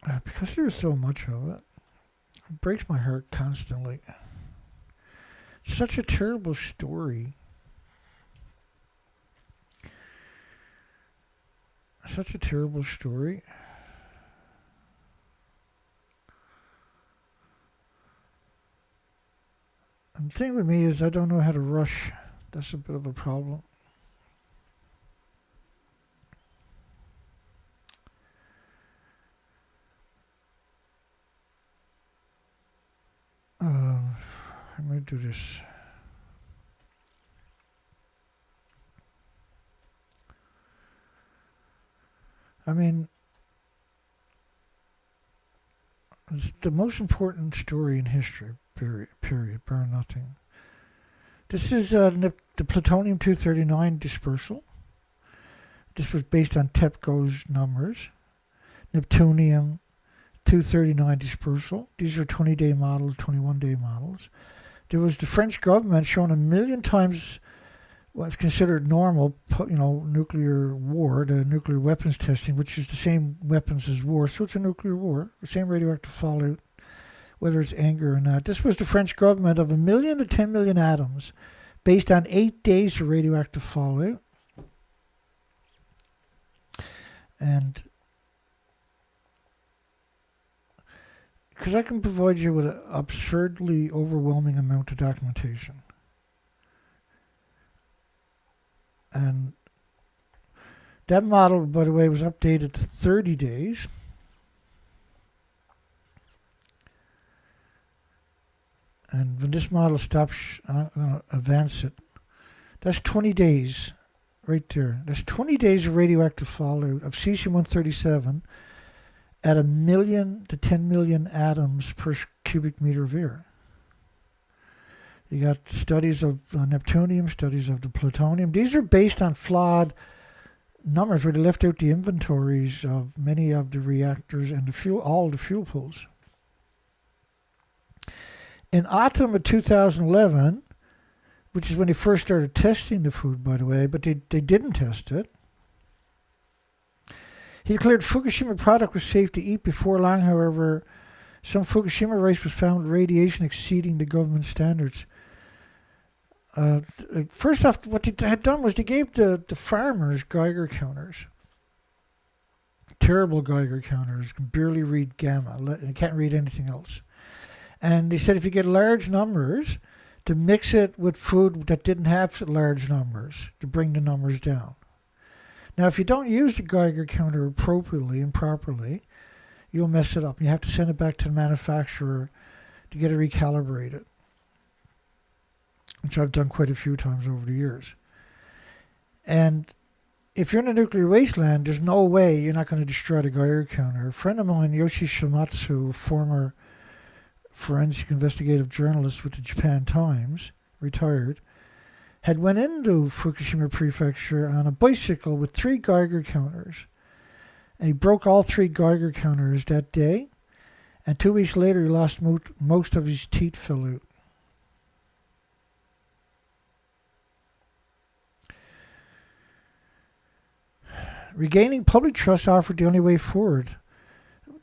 S2: it breaks my heart constantly. It's such a terrible story. Such a terrible story. And the thing with me is I don't know how to rush. That's a bit of a problem. I'm going to do this. I mean, it's the most important story in history, period, bar nothing. This is the plutonium-239 dispersal. This was based on TEPCO's numbers. Neptunium-239 dispersal. These are 20-day models, 21-day models. There was the French government showing 1 million times what's considered normal, nuclear war, the nuclear weapons testing, which is the same weapons as war. So it's a nuclear war, the same radioactive fallout, whether it's anger or not. This was the French government of 1 million to 10 million atoms based on 8 days of radioactive fallout. And because I can provide you with an absurdly overwhelming amount of documentation. And that model, by the way, was updated to 30 days. And when this model stops, I'm going to advance it. That's 20 days right there. That's 20 days of radioactive fallout of cesium-137 at 1 million to 10 million atoms per cubic meter of air. You got studies of neptunium, studies of the plutonium. These are based on flawed numbers where they left out the inventories of many of the reactors and the fuel, all the fuel pools. In autumn of 2011, which is when they first started testing the food, by the way, but they didn't test it. He declared Fukushima product was safe to eat. Before long, however, some Fukushima rice was found with radiation exceeding the government standards. First off, what they had done was they gave the farmers Geiger counters. Terrible Geiger counters. Can barely read gamma. They can't read anything else. And they said if you get large numbers, to mix it with food that didn't have large numbers, to bring the numbers down. Now, if you don't use the Geiger counter appropriately and properly, you'll mess it up. You have to send it back to the manufacturer to get it recalibrated, which I've done quite a few times over the years. And if you're in a nuclear wasteland, there's no way you're not going to destroy the Geiger counter. A friend of mine, Yoshi Shimatsu, former forensic investigative journalist with the Japan Times, retired, had went into Fukushima Prefecture on a bicycle with 3 Geiger counters. And he broke all 3 Geiger counters that day. And 2 weeks later, he lost most of his teeth fell out. Regaining public trust offered the only way forward.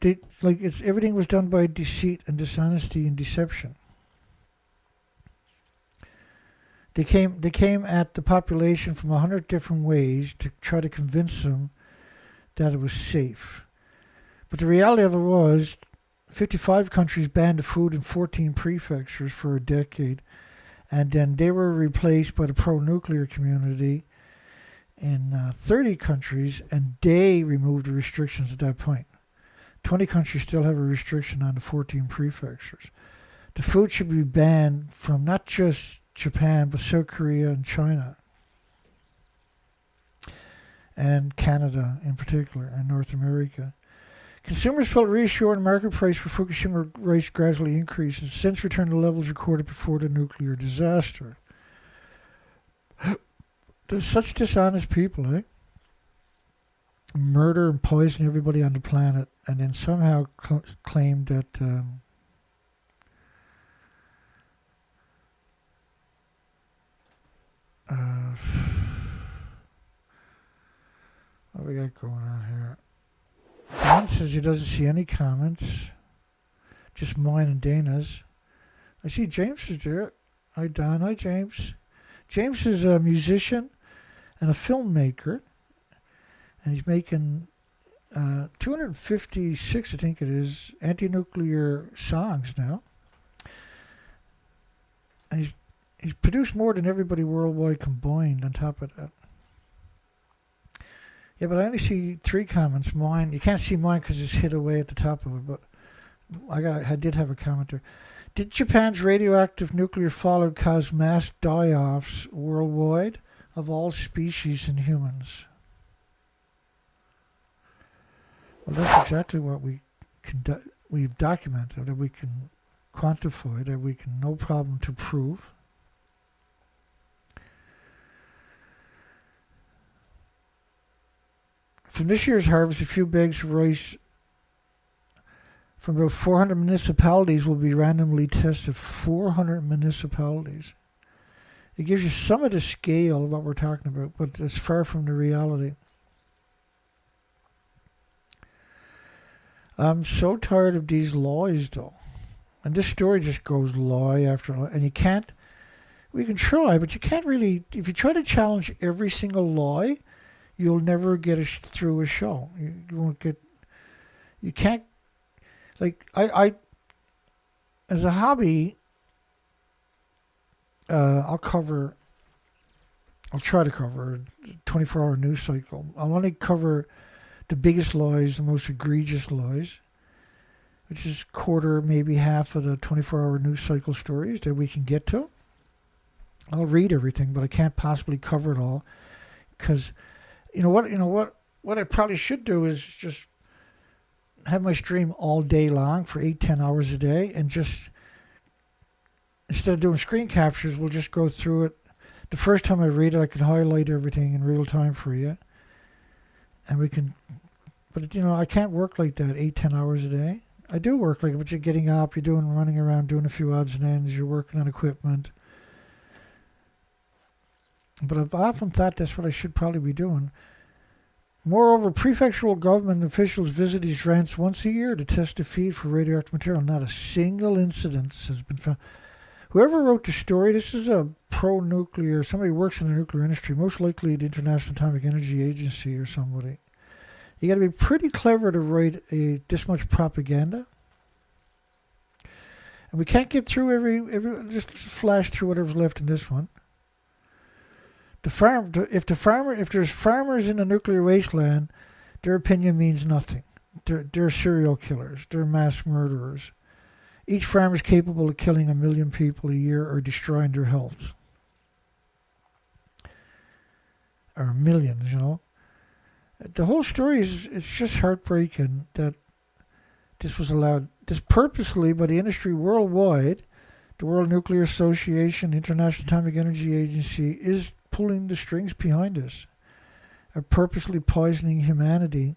S2: Everything was done by deceit and dishonesty and deception. They came at the population from 100 different ways to try to convince them that it was safe. But the reality of it was 55 countries banned the food in 14 prefectures for a decade, and then they were replaced by the pro-nuclear community in 30 countries, and they removed the restrictions at that point. 20 countries still have a restriction on the 14 prefectures. The food should be banned from not just Japan, but South Korea and China. And Canada in particular, and North America. Consumers felt reassured and market price for Fukushima rice gradually increased and since returned to levels recorded before the nuclear disaster. There's such dishonest people, eh? Murder and poison everybody on the planet, and then somehow claim that what we got going on here? Dan says he doesn't see any comments, just mine and Dana's. I see James is there. Hi Don, hi James. James is a musician and a filmmaker. And he's making 256, I think it is, anti-nuclear songs now. And he's produced more than everybody worldwide combined on top of that. Yeah, but I only see 3 comments. Mine, you can't see mine because it's hid away at the top of it, but I did have a comment there. Did Japan's radioactive nuclear fallout cause mass die-offs worldwide of all species and humans? Well, that's exactly what we've documented, that we can quantify, that we can no problem to prove. From this year's harvest, a few bags of rice from about 400 municipalities will be randomly tested. 400 municipalities. It gives you some of the scale of what we're talking about, but it's far from the reality. I'm so tired of these lies, though. And this story just goes lie after lie. And you can't, we can try, but you can't really, if you try to challenge every single lie, you'll never get through a show. You won't get, you can't, like, I as a hobby, I'll try to cover a 24-hour news cycle. I'll only cover the biggest lies, the most egregious lies. which is quarter, maybe half of the 24-hour news cycle stories that we can get to. I'll read everything, but I can't possibly cover it all because, what I probably should do is just have my stream all day long for 8-10 hours a day, and just instead of doing screen captures, we'll just go through it. The first time I read it, I can highlight everything in real time for you, and we can. But I can't work like that 8-10 hours a day. I do work like it, but you're getting up, you're running around, doing a few odds and ends, you're working on equipment. But I've often thought that's what I should probably be doing. Moreover, prefectural government officials visit these rants once a year to test the feed for radioactive material. Not a single incident has been found. Whoever wrote the story, this is a pro-nuclear, somebody who works in the nuclear industry, most likely the International Atomic Energy Agency or somebody. You got to be pretty clever to write this much propaganda. And we can't get through every just flash through whatever's left in this one. If there's farmers in the nuclear wasteland, their opinion means nothing. They're serial killers. They're mass murderers. Each farmer is capable of killing 1 million people a year or destroying their health. Or millions, The whole story it's just heartbreaking that this was allowed, this purposely by the industry worldwide. The World Nuclear Association, International Atomic Energy Agency is pulling the strings behind us, are purposely poisoning humanity.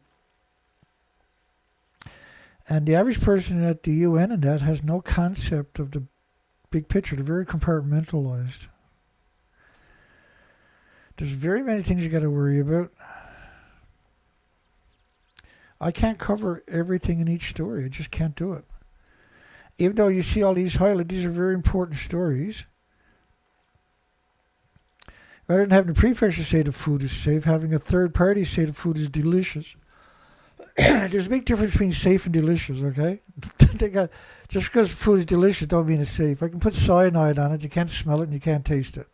S2: And the average person at the UN and that has no concept of the big picture. They're very compartmentalized. There's very many things you got to worry about. I can't cover everything in each story. I just can't do it. Even though you see all these highlights, these are very important stories. Rather than having the prefecture say the food is safe, having a third party say the food is delicious. There's a big difference between safe and delicious, okay? Just because food is delicious don't mean it's safe. I can put cyanide on it, you can't smell it and you can't taste it.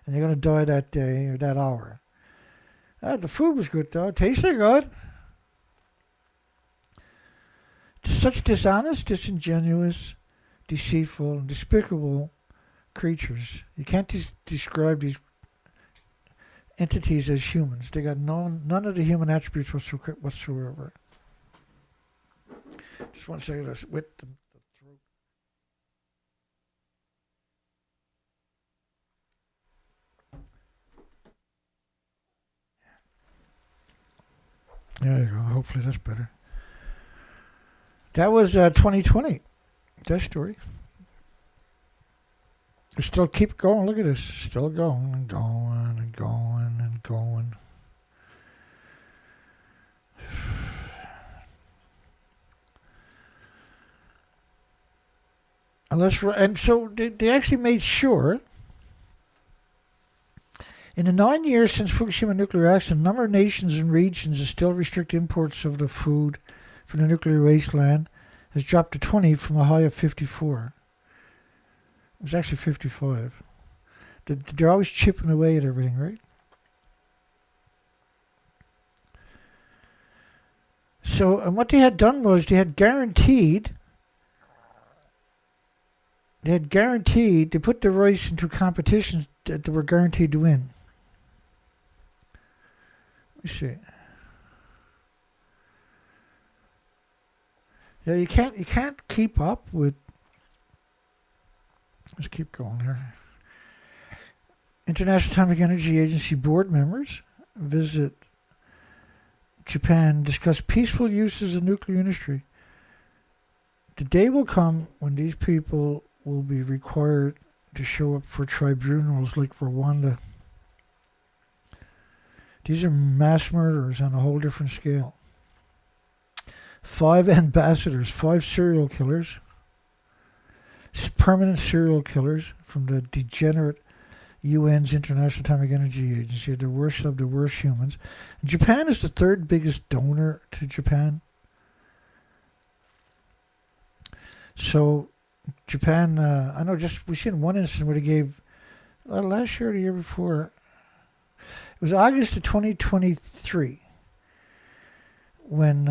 S2: And you're going to die that day or that hour. The food was good though, it tasted good. Such dishonest, disingenuous, deceitful, and despicable creatures. You can't describe these entities as humans. They got none of the human attributes whatsoever. Just one second, let's wet the throat. There you go. Hopefully that's better. That was 2020. That story. We still keep going. Look at this. Still going and going and going and going. And so they actually made sure in the 9 years since Fukushima nuclear accident, the number of nations and regions that still restrict imports of the food from the nuclear wasteland has dropped to 20 from a high of 54. It was actually 55. They're always chipping away at everything, right? So, and what they had done was they guaranteed, they put the rice into competitions that they were guaranteed to win. Let me see. Yeah, you can't keep up with. Let's keep going here. International Atomic Energy Agency board members visit Japan, discuss peaceful uses of nuclear industry. The day will come when these people will be required to show up for tribunals like Rwanda. These are mass murderers on a whole different scale. 5 ambassadors, 5 serial killers, permanent serial killers from the degenerate UN's International Atomic Energy Agency, the worst of the worst humans. Japan is the 3rd biggest donor to Japan. So Japan, I know we've seen one incident where they gave, last year or the year before, it was August of 2023 when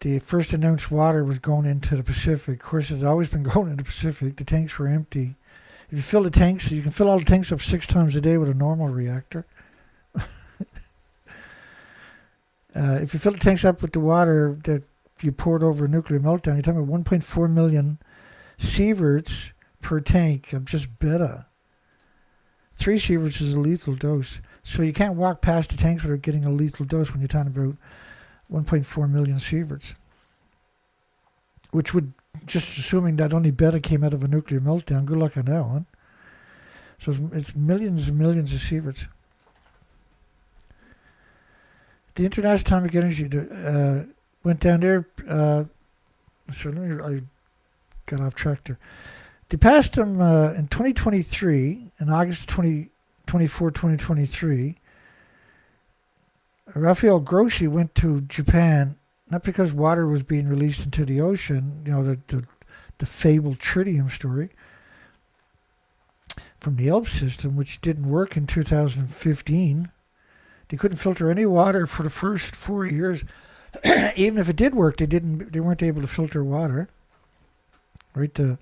S2: the first announced water was going into the Pacific. Of course, it's always been going into the Pacific. The tanks were empty. If you fill the tanks, you can fill all the tanks up 6 times a day with a normal reactor. If you fill the tanks up with the water that you poured over a nuclear meltdown, you're talking about 1.4 million sieverts per tank of just beta. 3 sieverts is a lethal dose. So you can't walk past the tanks without getting a lethal dose when you're talking about 1.4 million sieverts. Which would, just assuming that only beta came out of a nuclear meltdown, good luck on that one. So it's millions and millions of sieverts. The International Atomic Energy went down there. I got off track there. They passed them in 2023, in August 2024, 2023. Rafael Grossi went to Japan, not because water was being released into the ocean, the fabled tritium story from the Alps system, which didn't work in 2015. They couldn't filter any water for the first 4 years. Even if it did work, they weren't able to filter water. Right? I'm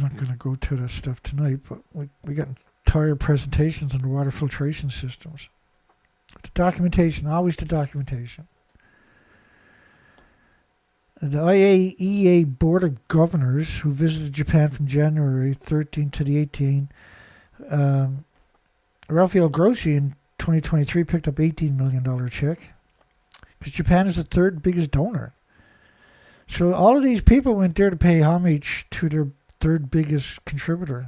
S2: not going to go to that stuff tonight, but we got entire presentations on the water filtration systems. The documentation, always the documentation. The IAEA Board of Governors, who visited Japan from January 13 to the 18th, Rafael Grossi in 2023 picked up $18 million check because Japan is the 3rd biggest donor. So all of these people went there to pay homage to their 3rd biggest contributor.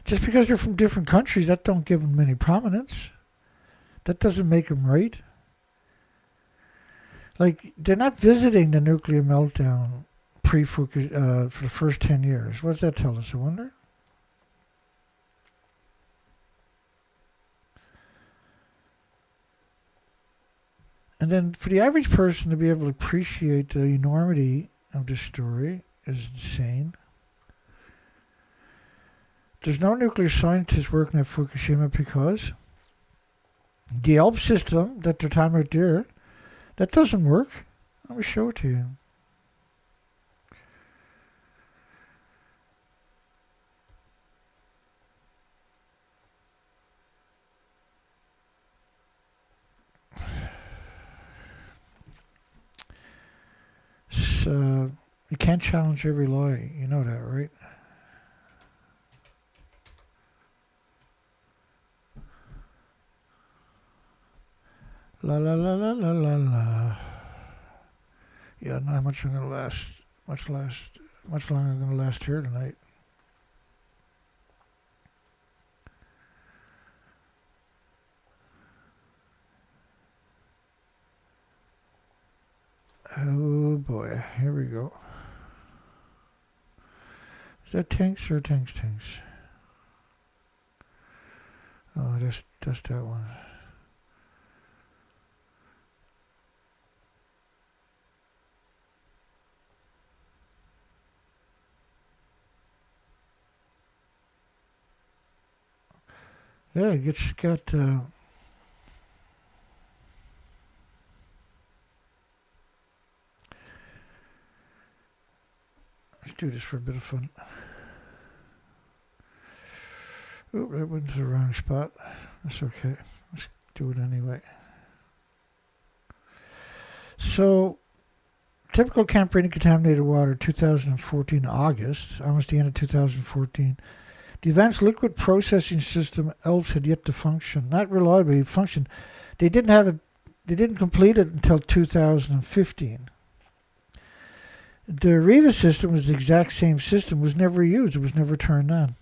S2: Just because they're from different countries, that don't give them any prominence. That doesn't make them right. Like, they're not visiting the nuclear meltdown for the first 10 years. What does that tell us, I wonder? And then for the average person to be able to appreciate the enormity of this story is insane. There's no nuclear scientists working at Fukushima because the Alps system that they're talking about there, that doesn't work. Let me show it to you. So you can't challenge every law. You know that, right? La la la la la la la. Yeah, not much I'm gonna last. Much longer I'm gonna last here tonight. Oh boy, here we go. Is that tanks or tanks? Oh, that's that one. Yeah, it's got. Let's do this for a bit of fun. Oh, that went to the wrong spot. That's okay. Let's do it anyway. So, typical Camp Brady contaminated water, 2014 August, almost the end of 2014. The advanced liquid processing system ELPS had yet to function. Not reliably, it functioned. They didn't complete it until 2015. The Riva system was the exact same system, was never used, it was never turned on.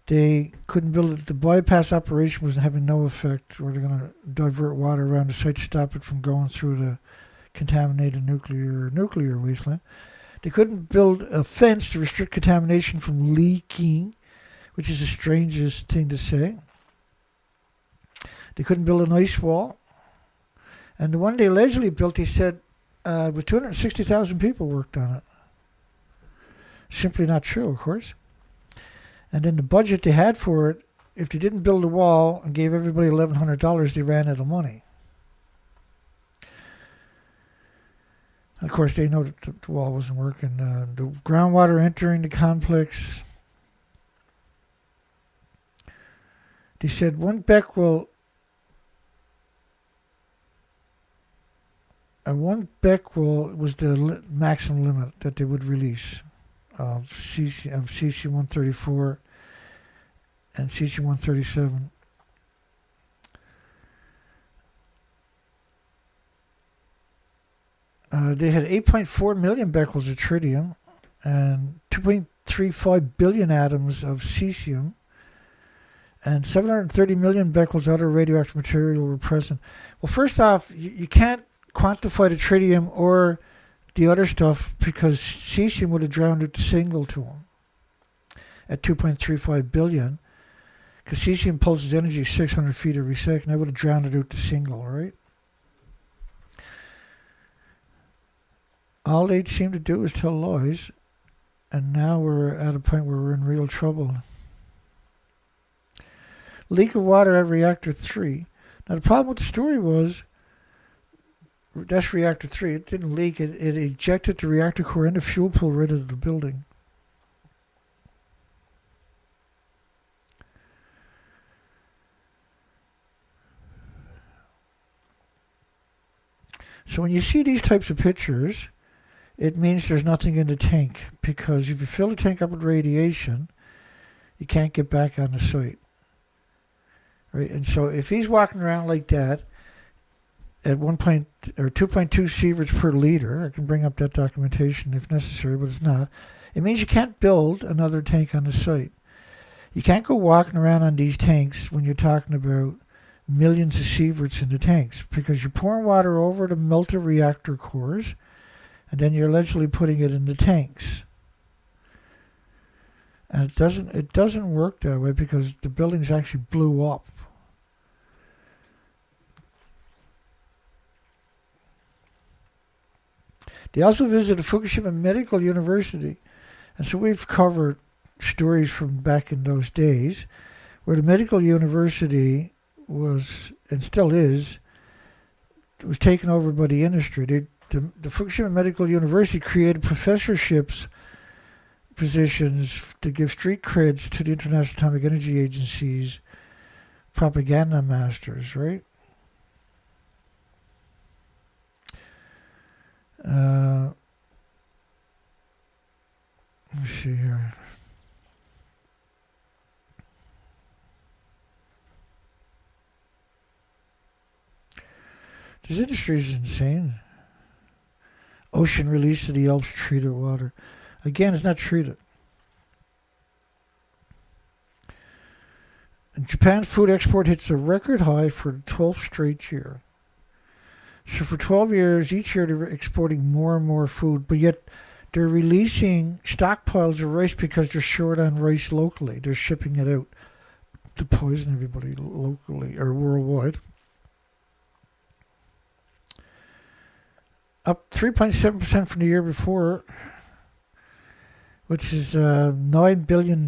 S2: They couldn't build it. The bypass operation was having no effect, or they're going to divert water around the site to stop it from going through the contaminated nuclear wasteland. They couldn't build a fence to restrict contamination from leaking, which is the strangest thing to say. They couldn't build an ice wall. And the one they allegedly built, they said, with 260,000 people worked on it. Simply not true, of course. And then the budget they had for it if they didn't build a wall and gave everybody $1,100, they ran out of money. And of course, they know that the wall wasn't working. The groundwater entering the complex. They said 1 becquerel. 1 becquerel was the maximum limit that they would release of cesium-134 and cesium-137. They had 8.4 million becquerels of tritium and 2.35 billion atoms of cesium, and 730 million becquerels of other radioactive material were present. Well, first off, you can't quantify the tritium or the other stuff because cesium would have drowned out the single to them at 2.35 billion, because cesium pulses energy 600 feet every second. That would have drowned it out the single, right? All they seem to do is tell lies, and now we're at a point where we're in real trouble. Leak of water at reactor 3. Now the problem with the story was, that's reactor 3, it didn't leak, it ejected the reactor core and the fuel pool right out of the building. So when you see these types of pictures, it means there's nothing in the tank, because if you fill the tank up with radiation, you can't get back on the site. Right? And so if he's walking around like that at 2.2 sieverts per liter, I can bring up that documentation if necessary, but it's not. It means you can't build another tank on the site. You can't go walking around on these tanks when you're talking about millions of sieverts in the tanks, because you're pouring water over to melt the reactor cores, and then you're allegedly putting it in the tanks. And it doesn't work that way, because the buildings actually blew up. They also visited Fukushima Medical University, and so we've covered stories from back in those days where the medical university was, and still is, was taken over by the industry. The Fukushima Medical University created professorships, positions to give street creds to the International Atomic Energy Agency's propaganda masters, right? Let me see here. This industry is insane. Ocean release of the Alps treated water. Again, it's not treated. Japan's food export hits a record high for the 12th straight year. So for 12 years, each year they're exporting more and more food, but yet they're releasing stockpiles of rice because they're short on rice locally. They're shipping it out to poison everybody locally or worldwide. Up 3.7% from the year before, which is $9 billion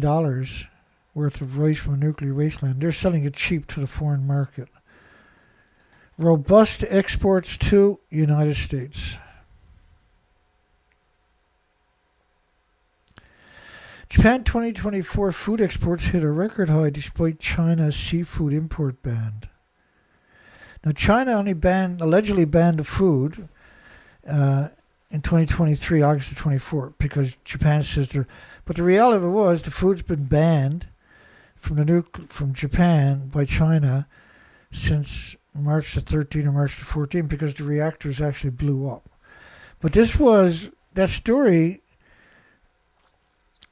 S2: worth of rice from a nuclear wasteland. They're selling it cheap to the foreign market. Robust exports to United States. Japan 2024 food exports hit a record high despite China's seafood import ban. Now, China only allegedly banned the food in 2023, August of 24, because Japan says they're. But the reality of it was the food's been banned from Japan by China since March the 13th or March the 14th, because the reactors actually blew up. But that story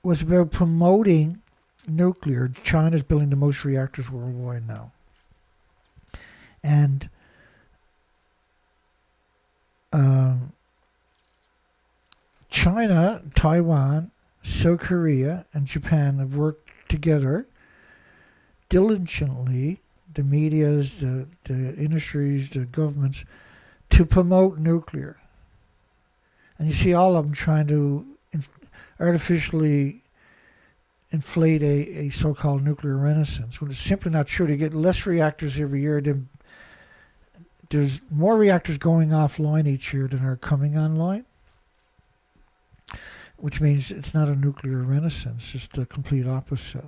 S2: was about promoting nuclear. China's building the most reactors worldwide now. And China, Taiwan, South Korea, and Japan have worked together diligently, the medias, the industries, the governments, to promote nuclear. And you see all of them trying to artificially inflate a so-called nuclear renaissance, when it's simply not true. They get less reactors every year. There's more reactors going offline each year than are coming online, which means it's not a nuclear renaissance, it's the complete opposite.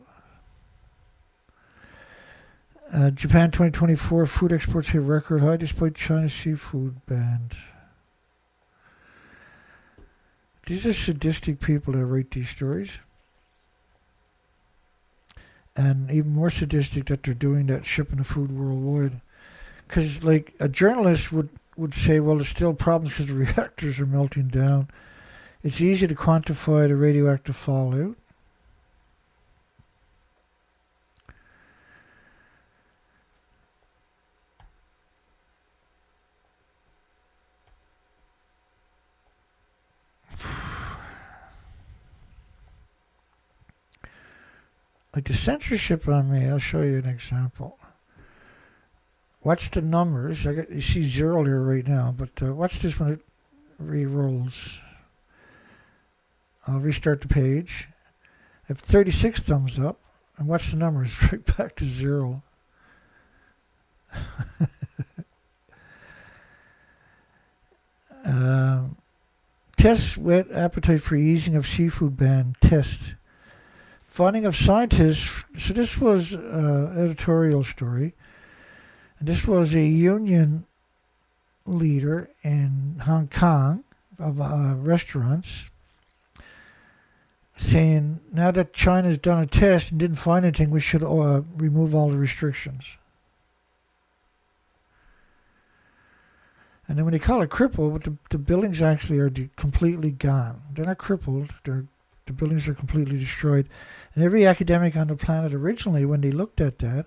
S2: Japan 2024 food exports hit record high despite China's seafood ban. These are sadistic people that write these stories. And even more sadistic that they're doing that, shipping the food worldwide. Because, like, a journalist would say, well, there's still problems because the reactors are melting down. It's easy to quantify the radioactive fallout. Like the censorship on me, I'll show you an example. Watch the numbers. You see 0 there right now, but watch this when it re-rolls. I'll restart the page. I have 36 thumbs up, and watch the numbers right back to 0. Test whet appetite for easing of seafood ban. Test. Finding of scientists. So this was an editorial story. And this was a union leader in Hong Kong of restaurants saying, now that China's done a test and didn't find anything, we should remove all the restrictions. And then when they call it crippled, the buildings actually are completely gone. They're not crippled. The buildings are completely destroyed. And every academic on the planet originally, when they looked at that,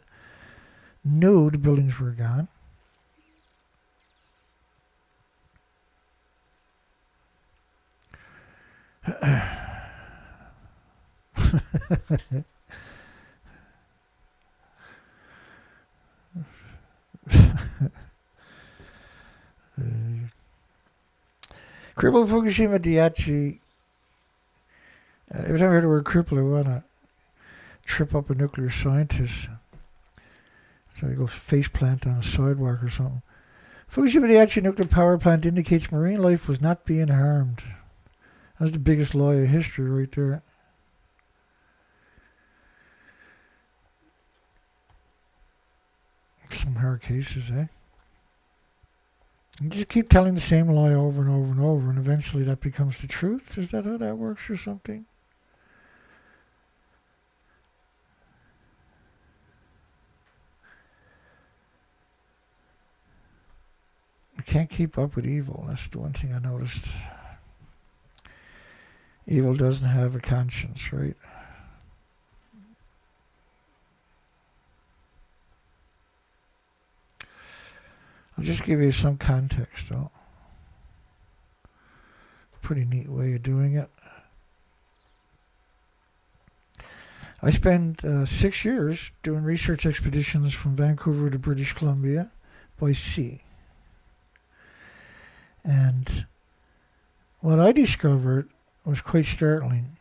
S2: knew the buildings were gone. Cripple Fukushima Daiichi. Every time I hear the word cripple, I want to trip up a nuclear scientist. So I go face plant on a sidewalk or something. Fukushima Daiichi nuclear power plant indicates marine life was not being harmed. That's the biggest lie of history right there. Some hard cases, eh? You just keep telling the same lie over and over and over, and eventually that becomes the truth. Is that how that works or something? You can't keep up with evil. That's the one thing I noticed. Evil doesn't have a conscience, right? I'll just give you some context, though. Pretty neat way of doing it. I spent 6 years doing research expeditions from Vancouver to British Columbia by sea. And what I discovered was quite startling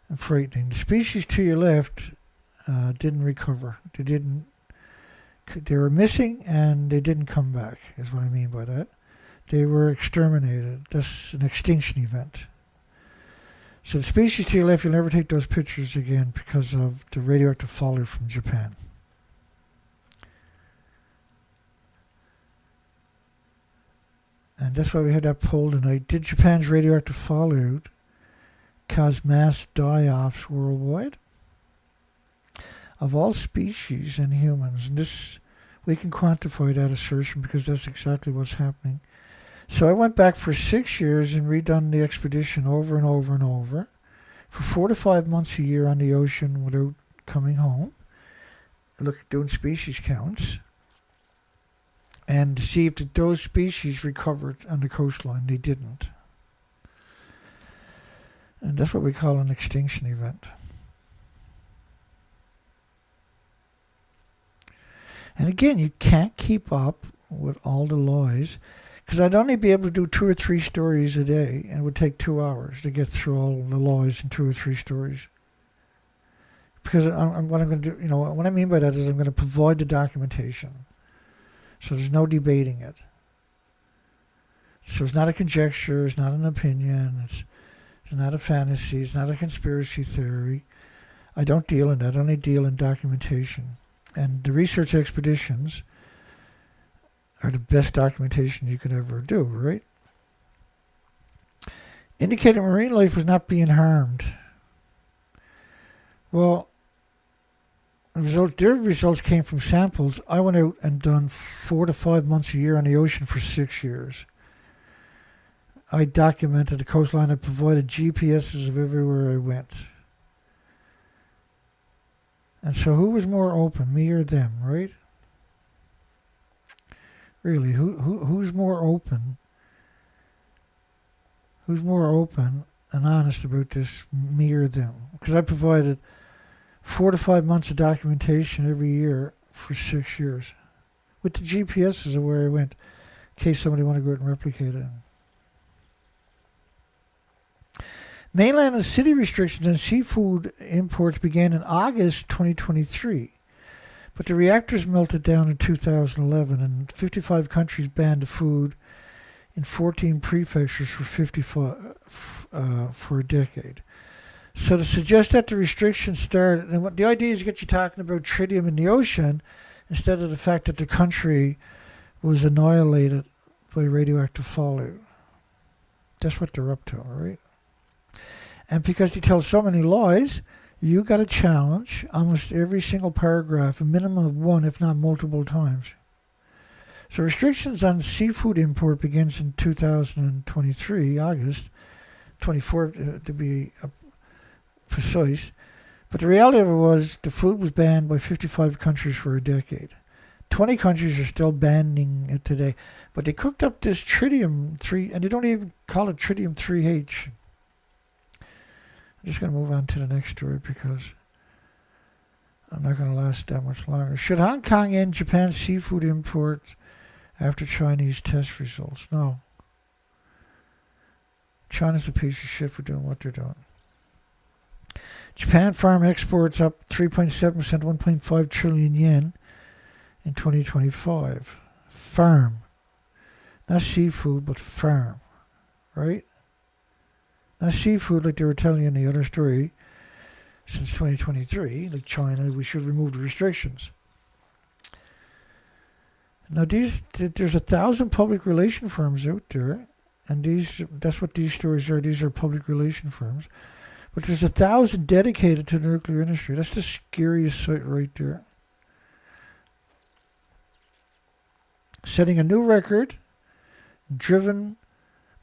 S2: and frightening. The species to your left didn't recover. They were missing and they didn't come back, is what I mean by that. They were exterminated. That's an extinction event. So the species to your left, you'll never take those pictures again because of the radioactive fallout from Japan. And that's why we had that poll tonight. Did Japan's radioactive fallout cause mass die-offs worldwide? Of all species and humans. And this, we can quantify that assertion because that's exactly what's happening. So I went back for 6 years and redone the expedition over and over and over for 4 to 5 months a year on the ocean without coming home. Doing species counts. And to see if those species recovered on the coastline. They didn't. And that's what we call an extinction event. And again, you can't keep up with all the lies Because I'd only be able to do 2 or 3 stories a day, and it would take 2 hours to get through all the laws in 2 or 3 stories. Because what I'm going to do, what I mean by that is I'm going to provide the documentation. So there's no debating it. So it's not a conjecture, it's not an opinion, it's not a fantasy, it's not a conspiracy theory. I don't deal in that, I only deal in documentation. And the research expeditions are the best documentation you could ever do, right? Indicated marine life was not being harmed. Well, their results came from samples. I went out and done 4 to 5 months a year on the ocean for 6 years. I documented the coastline. I provided GPSs of everywhere I went. And so who was more open, me or them, right? Really, who's more open? Who's more open and honest about this, me or them? Because I provided 4 to 5 months of documentation every year for 6 years. With the GPSs of where I went, in case somebody wanted to go out and replicate it. Mainland and city restrictions on seafood imports began in August 2023. But the reactors melted down in 2011, and 55 countries banned the food in 14 prefectures for a decade. So to suggest that the restrictions started, and what the idea is to get you talking about tritium in the ocean instead of the fact that the country was annihilated by radioactive fallout. That's what they're up to, all right? And because they tell so many lies, you got to challenge almost every single paragraph, a minimum of 1, if not multiple times. So restrictions on seafood import begins in 2023, August 24 to be precise. But the reality of it was the food was banned by 55 countries for a decade. 20 countries are still banning it today. But they cooked up this tritium-3, and they don't even call it tritium-3H. I'm just going to move on to the next story because I'm not going to last that much longer. Should Hong Kong end Japan's seafood imports after Chinese test results? No. China's a piece of shit for doing what they're doing. Japan farm exports up 3.7%, 1.5 trillion yen in 2025. Farm. Not seafood, but farm. Right? Not seafood like they were telling you in the other story since 2023, like China, we should remove the restrictions. Now there's 1,000 public relation firms out there, and that's what these stories are. These are public relation firms. But there's 1,000 dedicated to the nuclear industry. That's the scariest site right there. Setting a new record, driven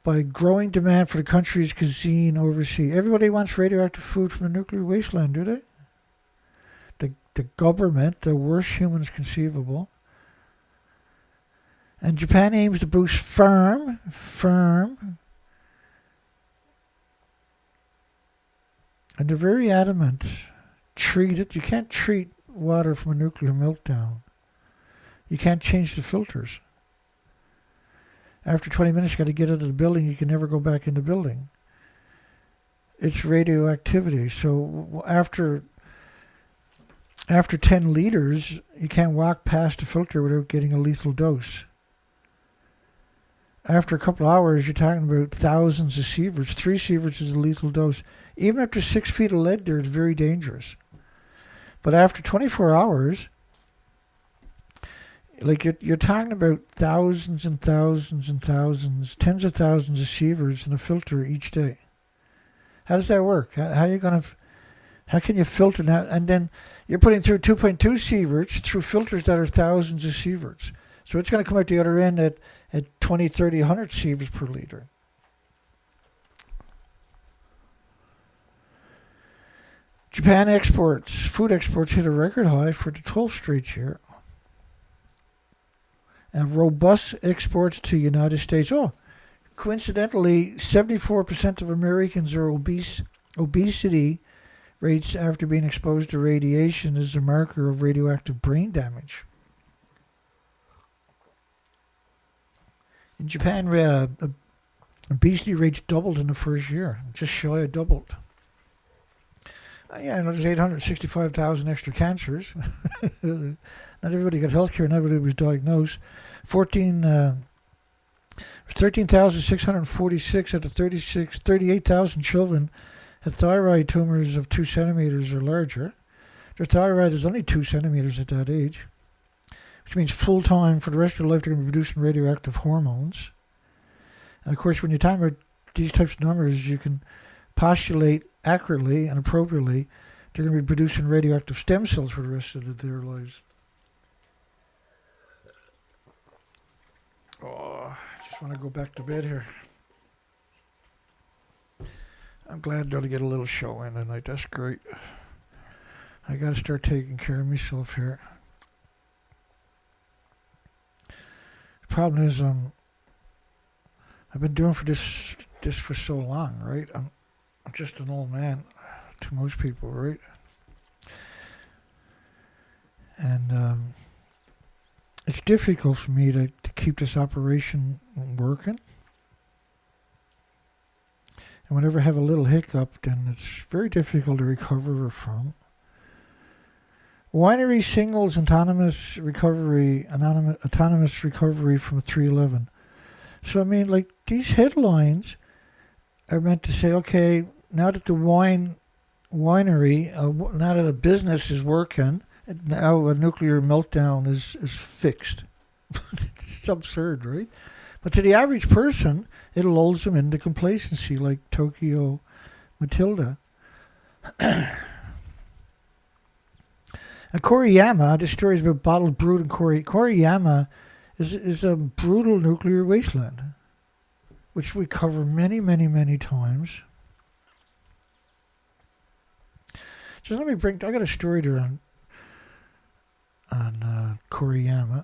S2: by growing demand for the country's cuisine overseas. Everybody wants radioactive food from the nuclear wasteland, do they? The government, the worst humans conceivable. And Japan aims to boost firm, and they're very adamant. Treat it. You can't treat water from a nuclear meltdown. You can't change the filters. After 20 minutes, you got to get out of the building. You can never go back in the building. It's radioactivity. So after 10 liters, you can't walk past the filter without getting a lethal dose. After a couple of hours, you're talking about thousands of sieverts. 3 sieverts is a lethal dose. Even after 6 feet of lead there, it's very dangerous. But after 24 hours, like you're talking about thousands and thousands and thousands, tens of thousands of sieverts in a filter each day. How does that work? How can you filter that? And then you're putting through 2.2 sieverts through filters that are thousands of sieverts. So it's going to come out the other end at 20, 30, 100 sieverts per liter. Japan food exports hit a record high for the 12th straight year. And robust exports to the United States. Oh, coincidentally, 74% of Americans are obese. Obesity rates after being exposed to radiation is a marker of radioactive brain damage. In Japan, obesity rates doubled in the first year, just shy of doubled. Yeah, there's 865,000 extra cancers. Not everybody got healthcare, not everybody was diagnosed. 13,646 out of 38,000 children had thyroid tumors of 2 centimeters or larger. Their thyroid is only 2 centimeters at that age, which means full time for the rest of their life they're going to be producing radioactive hormones. And of course, when you're talking about these types of numbers, you can postulate accurately and appropriately they're going to be producing radioactive stem cells for the rest of their lives. Oh, I just want to go back to bed here. I'm glad to get a little show in tonight. That's great. I got to start taking care of myself here. The problem is, I've been doing for this for so long, right? I'm just an old man to most people, right? And it's difficult for me to keep this operation working. And whenever I have a little hiccup, then it's very difficult to recover from. Winery singles autonomous recovery from 311. So, I mean, like, these headlines are meant to say, okay, now that the winery, now that a business is working, now a nuclear meltdown is fixed. It's absurd, right? But to the average person, it lulls them into complacency, like Tokyo Matilda. And Koriyama, this story is about bottled brood in Koriyama is a brutal nuclear wasteland, which we cover many, many, many times. Just let me I got a story to run on Koriyama.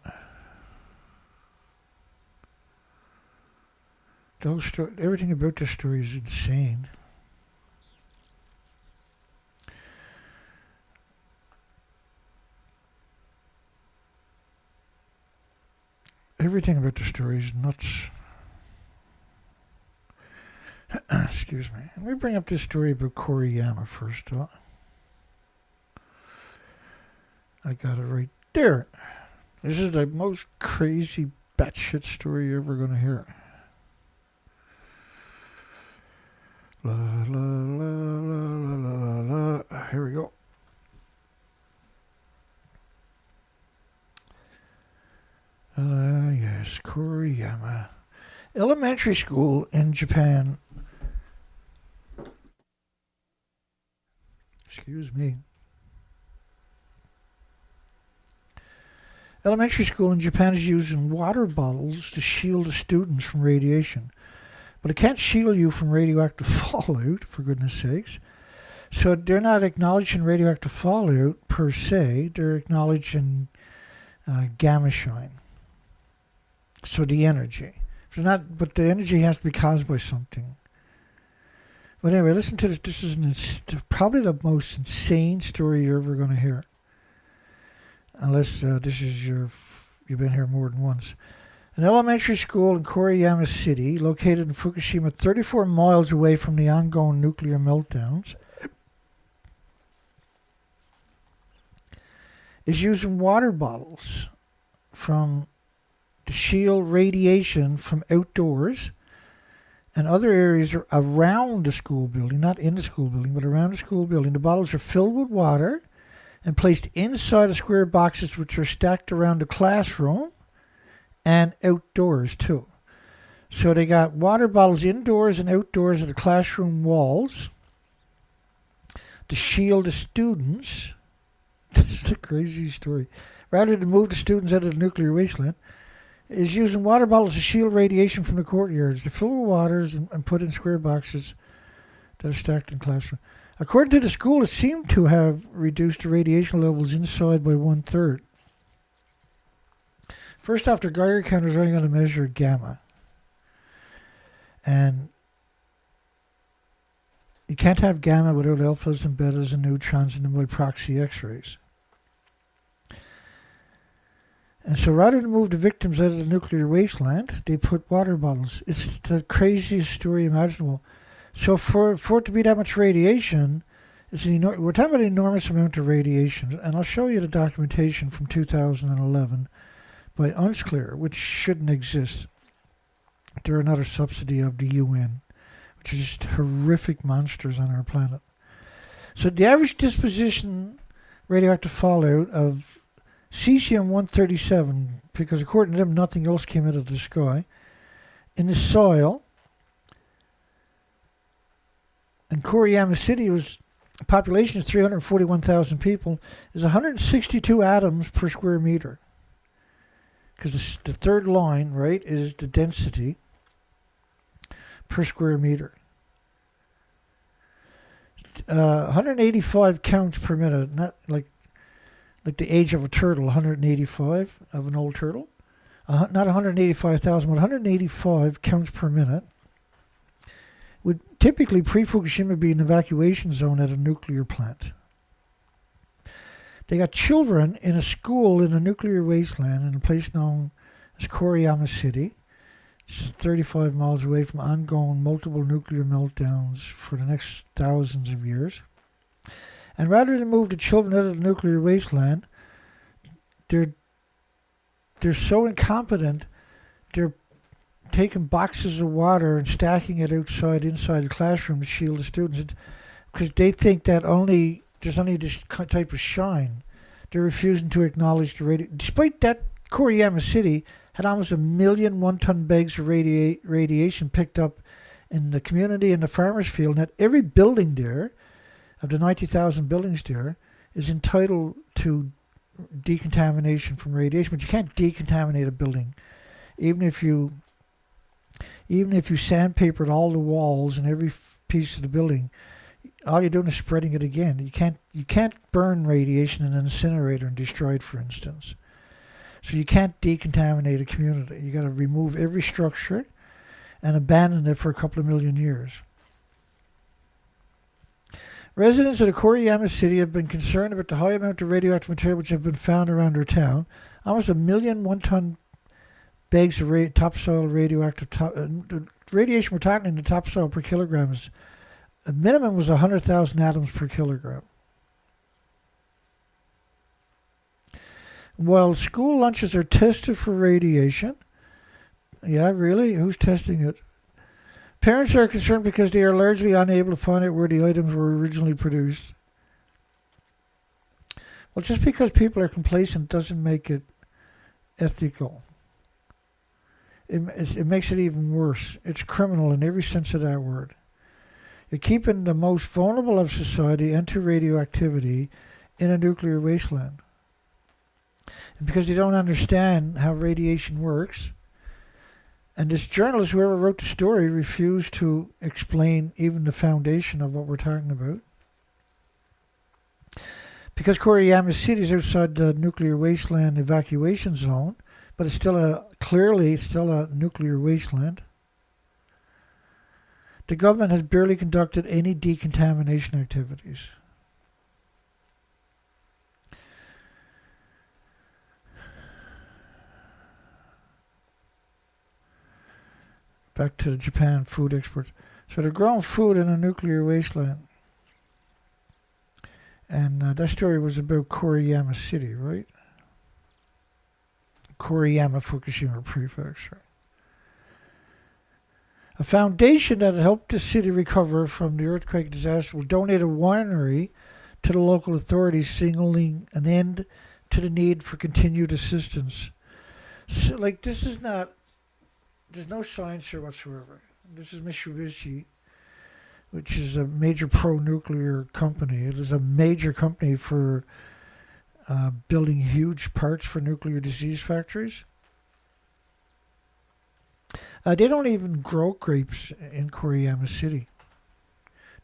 S2: Everything about this story is insane. Everything about the story is nuts. Excuse me. Let me bring up this story about Koriyama first. I got it right there. This is the most crazy batshit story you're ever going to hear. La la la la la la la. Here we go. Yes, Koriyama. Elementary school in Japan. Excuse me. Elementary school in Japan is using water bottles to shield the students from radiation. But it can't shield you from radioactive fallout, for goodness sakes. So they're not acknowledging radioactive fallout per se. They're acknowledging gamma shine. So the energy. But the energy has to be caused by something. But anyway, listen to this. This is probably the most insane story you're ever going to hear. Unless this is you've been here more than once. An elementary school in Koriyama City, located in Fukushima, 34 miles away from the ongoing nuclear meltdowns, is using water bottles to shield radiation from outdoors and other areas around the school building, not in the school building, but around the school building. The bottles are filled with water and placed inside the square boxes, which are stacked around the classroom and outdoors too. So they got water bottles indoors and outdoors at the classroom walls to shield the students. This is a crazy story. Rather than move the students out of the nuclear wasteland, is using water bottles to shield radiation from the courtyards. They fill with waters and put in square boxes that are stacked in classroom. According to the school, it seemed to have reduced the radiation levels inside by 1/3. First off, the Geiger counter is only going to measure gamma. And you can't have gamma without alphas and betas and neutrons and by proxy X-rays. And so rather than move the victims out of the nuclear wasteland, they put water bottles. It's the craziest story imaginable. So for it to be that much radiation, we're talking about an enormous amount of radiation. And I'll show you the documentation from 2011 by Unsclear, which shouldn't exist. They're another subsidy of the UN, which is just horrific monsters on our planet. So the average disposition radioactive fallout of cesium-137, because according to them, nothing else came out of the sky, in the soil. And Koriyama City a population of 341,000 people, is 162 atoms per square meter. Because the third line, right, is the density per square meter. 185 counts per minute, not like the age of a turtle, 185 of an old turtle. Not 185,000, but 185 counts per minute. Would typically pre-Fukushima be an evacuation zone at a nuclear plant. They got children in a school in a nuclear wasteland in a place known as Koriyama City. It's 35 miles away from ongoing multiple nuclear meltdowns for the next thousands of years. And rather than move the children out of the nuclear wasteland, they're so incompetent, they're taking boxes of water and stacking it inside the classroom to shield the students, because they think that there's only this type of shine. They're refusing to acknowledge the radiation. Despite that, Koriyama City had almost 1 million one-ton bags of radiation picked up in the community and the farmers' field. And that every building there, of the 90,000 buildings there, is entitled to decontamination from radiation. But you can't decontaminate a building, even if you sandpapered all the walls and every piece of the building. All you're doing is spreading it again. You can't burn radiation in an incinerator and destroy it, for instance. So you can't decontaminate a community. You got to remove every structure and abandon it for a couple of million years. Residents of the Koriyama City have been concerned about the high amount of radioactive material which have been found around their town. Almost 1 million one-ton bags of topsoil radioactive. The radiation we're talking in the topsoil per kilogram is, the minimum was 100,000 atoms per kilogram. While school lunches are tested for radiation, yeah, really? Who's testing it? Parents are concerned because they are largely unable to find out where the items were originally produced. Well, just because people are complacent doesn't make it ethical. It makes it even worse. It's criminal in every sense of that word. You're keeping the most vulnerable of society into radioactivity in a nuclear wasteland. And because they don't understand how radiation works, and this journalist, whoever wrote the story, refused to explain even the foundation of what we're talking about. Because Koriyama City is outside the nuclear wasteland evacuation zone, but it's still a nuclear wasteland. The government has barely conducted any decontamination activities. Back to the Japan food exports. So they're growing food in a nuclear wasteland. And that story was about Koriyama City, right? Koriyama, Fukushima Prefecture. A foundation that helped the city recover from the earthquake disaster will donate a winery to the local authorities, signaling an end to the need for continued assistance. So, this is not, there's no science here whatsoever. This is Mitsubishi, which is a major pro-nuclear company. It is a major company for building huge parts for nuclear disease factories. They don't even grow grapes in Koriyama City.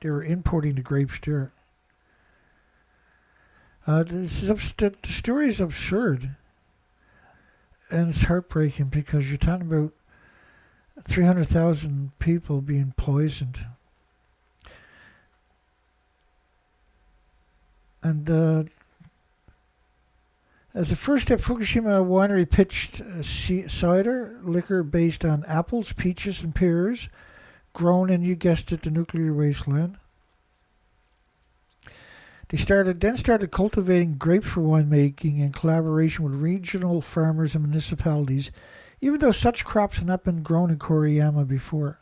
S2: They were importing the grapes there. The story is absurd. And it's heartbreaking because you're talking about 300,000 people being poisoned. And As a first step, Fukushima winery pitched cider, liquor based on apples, peaches, and pears, grown in, you guessed it, the nuclear wasteland. They started cultivating grapes for winemaking in collaboration with regional farmers and municipalities, even though such crops had not been grown in Koriyama before.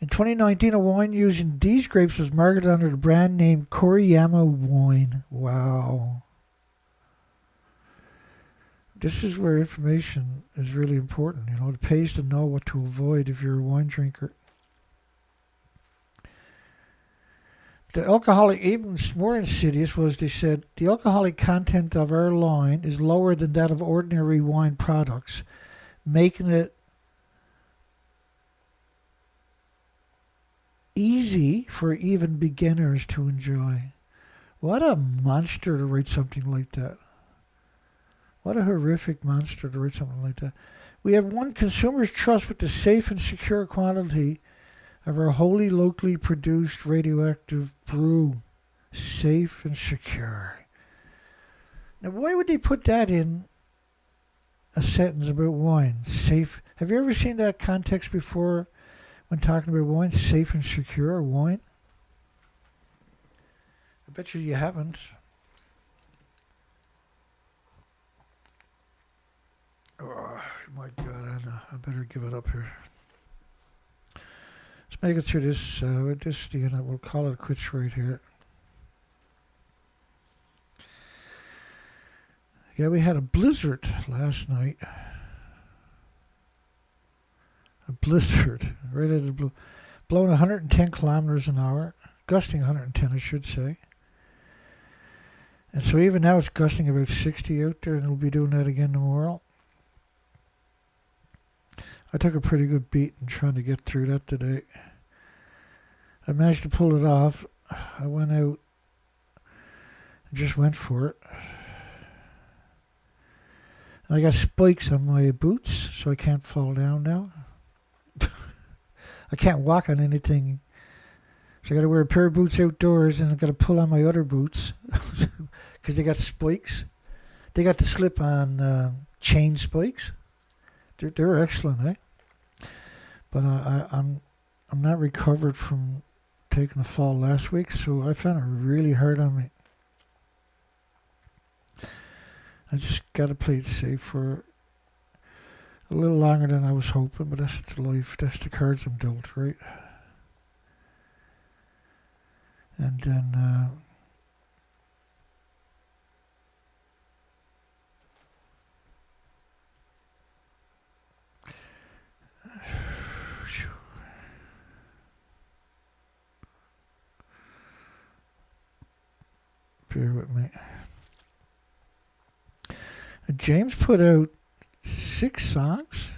S2: In 2019, a wine using these grapes was marketed under the brand name Koriyama Wine. Wow. This is where information is really important. You know, it pays to know what to avoid if you're a wine drinker. The alcoholic, even more insidious, was they said, the alcoholic content of our line is lower than that of ordinary wine products, making it easy for even beginners to enjoy. What a monster to write something like that. What a horrific monster to write something like that. We have won consumers' trust with the safe and secure quality of our wholly locally produced radioactive brew. Safe and secure. Now, why would they put that in a sentence about wine? Safe. Have you ever seen that context before when talking about wine? Safe and secure wine? I bet you haven't. Oh, my God, I better give it up here. Let's make it through this. With this, we'll call it quits right here. Yeah, we had a blizzard last night. A blizzard, right out of the blue. Blowing 110 kilometers an hour. Gusting 110, I should say. And so even now it's gusting about 60 out there, and it'll be doing that again tomorrow. I took a pretty good beat in trying to get through that today. I managed to pull it off. I went out and just went for it. And I got spikes on my boots, so I can't fall down now. I can't walk on anything. So I got to wear a pair of boots outdoors, and I got to pull on my other boots because they got spikes. They got the slip-on chain spikes. They're excellent, eh? But I'm not recovered from taking a fall last week, so I found it really hard on me. I just got to play it safe for a little longer than I was hoping, but that's the life. That's the cards I'm dealt, right? And then bear with me. James put out 6 songs.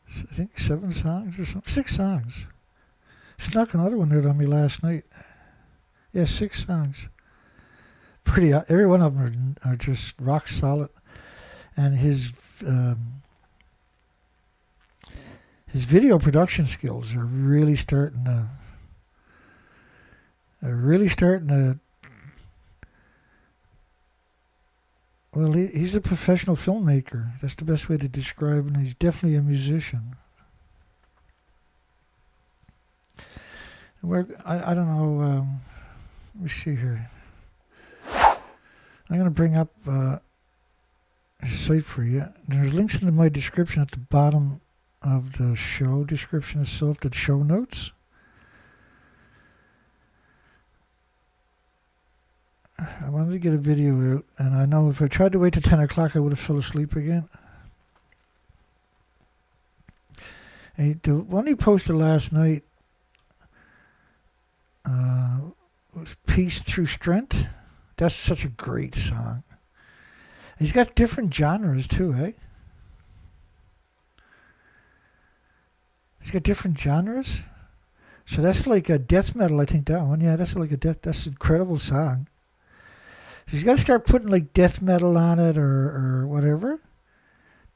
S2: I think 7 songs or something. 6 songs. Snuck another one out on me last night. Yeah, 6 songs. Pretty. Every one of them are just rock solid. And his video production skills are really starting to. Well, he's a professional filmmaker. That's the best way to describe him. He's definitely a musician. I don't know. Let me see here. I'm going to bring up his site for you. There's links in my description at the bottom of the show description itself, the show notes. I wanted to get a video out, and I know if I tried to wait till 10 o'clock, I would have fell asleep again. And the one he posted last night was Peace Through Strength. That's such a great song. He's got different genres too, eh? He's got different genres. So that's like a death metal, I think, that one. Yeah, that's like that's an incredible song. So he's got to start putting like death metal on it or whatever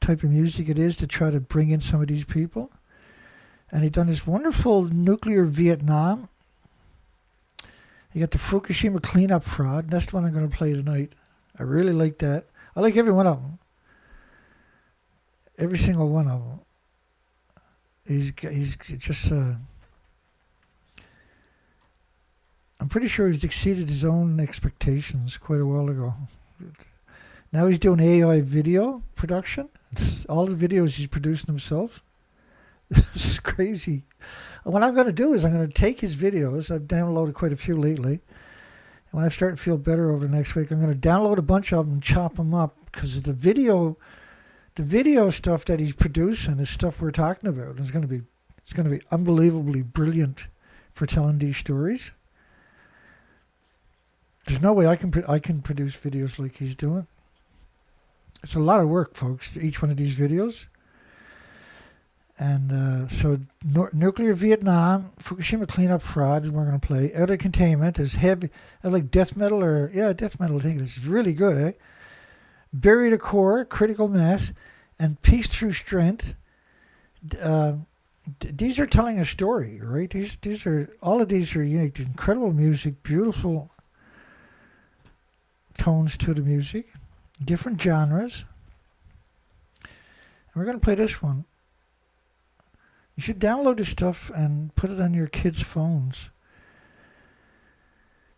S2: type of music it is to try to bring in some of these people. And he done this wonderful Nuclear Vietnam. You got the Fukushima cleanup fraud. That's the one I'm going to play tonight. I really like that. I like every one of them. Every single one of them. He's just... I'm pretty sure he's exceeded his own expectations quite a while ago. Now he's doing AI video production. All the videos he's producing himself. This is crazy. And what I'm going to do is I'm going to take his videos. I've downloaded quite a few lately. And when I start to feel better over the next week, I'm going to download a bunch of them and chop them up, because the video stuff that he's producing is stuff we're talking about. It's going to be unbelievably brilliant for telling these stories. There's no way I can produce videos like he's doing. It's a lot of work, folks, each one of these videos. And so Nuclear Vietnam, Fukushima Cleanup Fraud is what we're going to play. Outer Containment is heavy, like death metal, death metal, I think it is. It's really good, eh? Buried a Core, Critical Mass, and Peace Through Strength. These are telling a story, right? These are, all of these are unique. Incredible music, beautiful tones to the music, different genres. And we're going to play this one. You should download this stuff and put it on your kids' phones,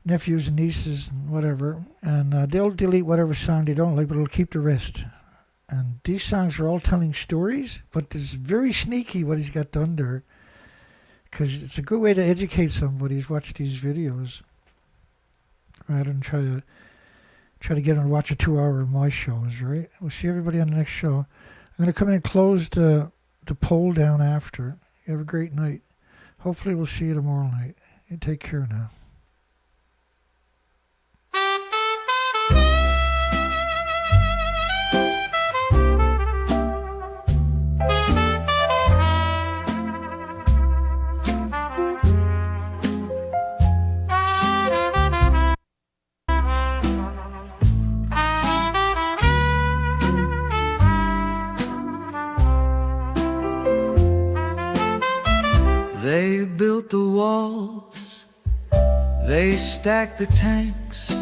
S2: nephews and nieces and whatever, and they'll delete whatever song they don't like, but it'll keep the rest. And these songs are all telling stories, but it's very sneaky what he's got done there, because it's a good way to educate somebody who's watching these videos, rather than try to get them to watch a 2-hour of my shows, right? We'll see everybody on the next show. I'm going to come in and close the poll down after. You have a great night. Hopefully we'll see you tomorrow night. You take care now.
S3: They built the walls, they stacked the tanks,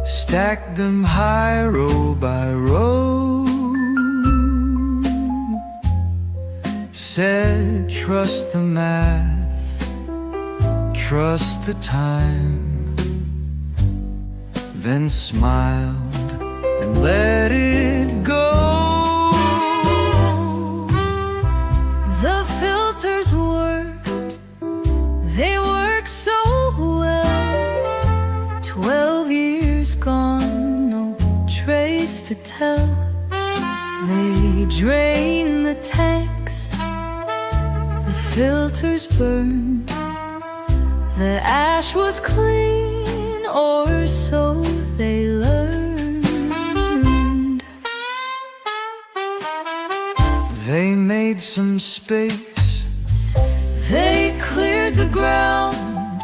S3: stacked them high row by row. Said trust the math, trust the time, then smiled and let it go.
S4: The filters worked, they worked so well. 12 years gone, no trace to tell. They drained the tanks, the filters burned, the ash was clean, or so they learned.
S3: They made some space,
S4: they cleared the ground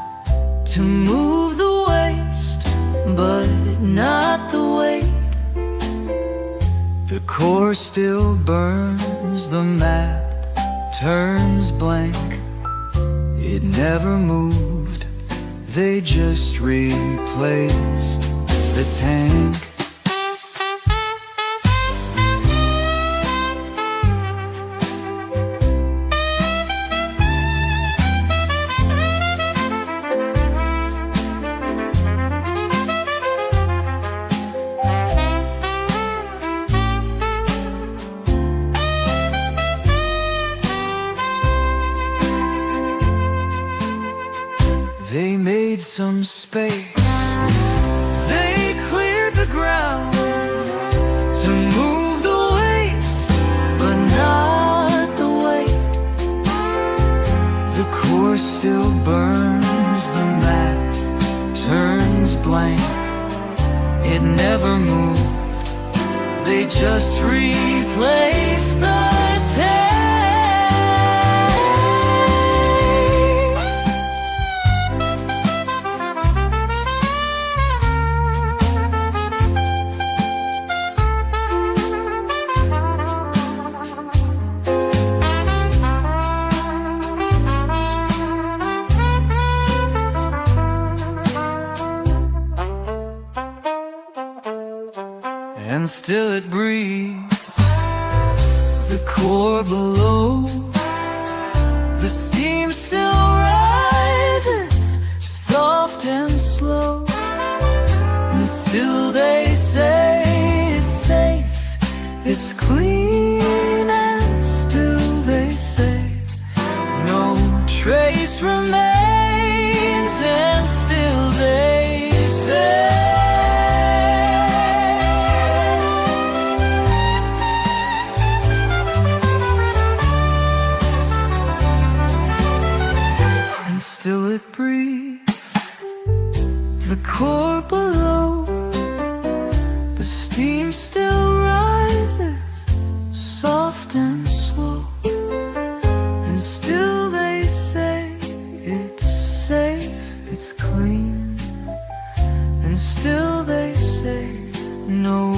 S3: to move the waste,
S4: but not the weight.
S3: the core still burns, the map turns blank. It never moved, they just replaced the tank. They made some space, they cleared the ground to move the waste,
S4: but not the weight.
S3: the core still burns, the map turns blank. It never moved, they just replaced the tank. and still it breathes. The core below, the steam still rises, soft and slow, and still they say it's safe, it's clean, and still they say no trace remains, and still they say still it breathes. The core below, the steam still rises, soft and slow, and still they say it's safe, it's clean, and still they say no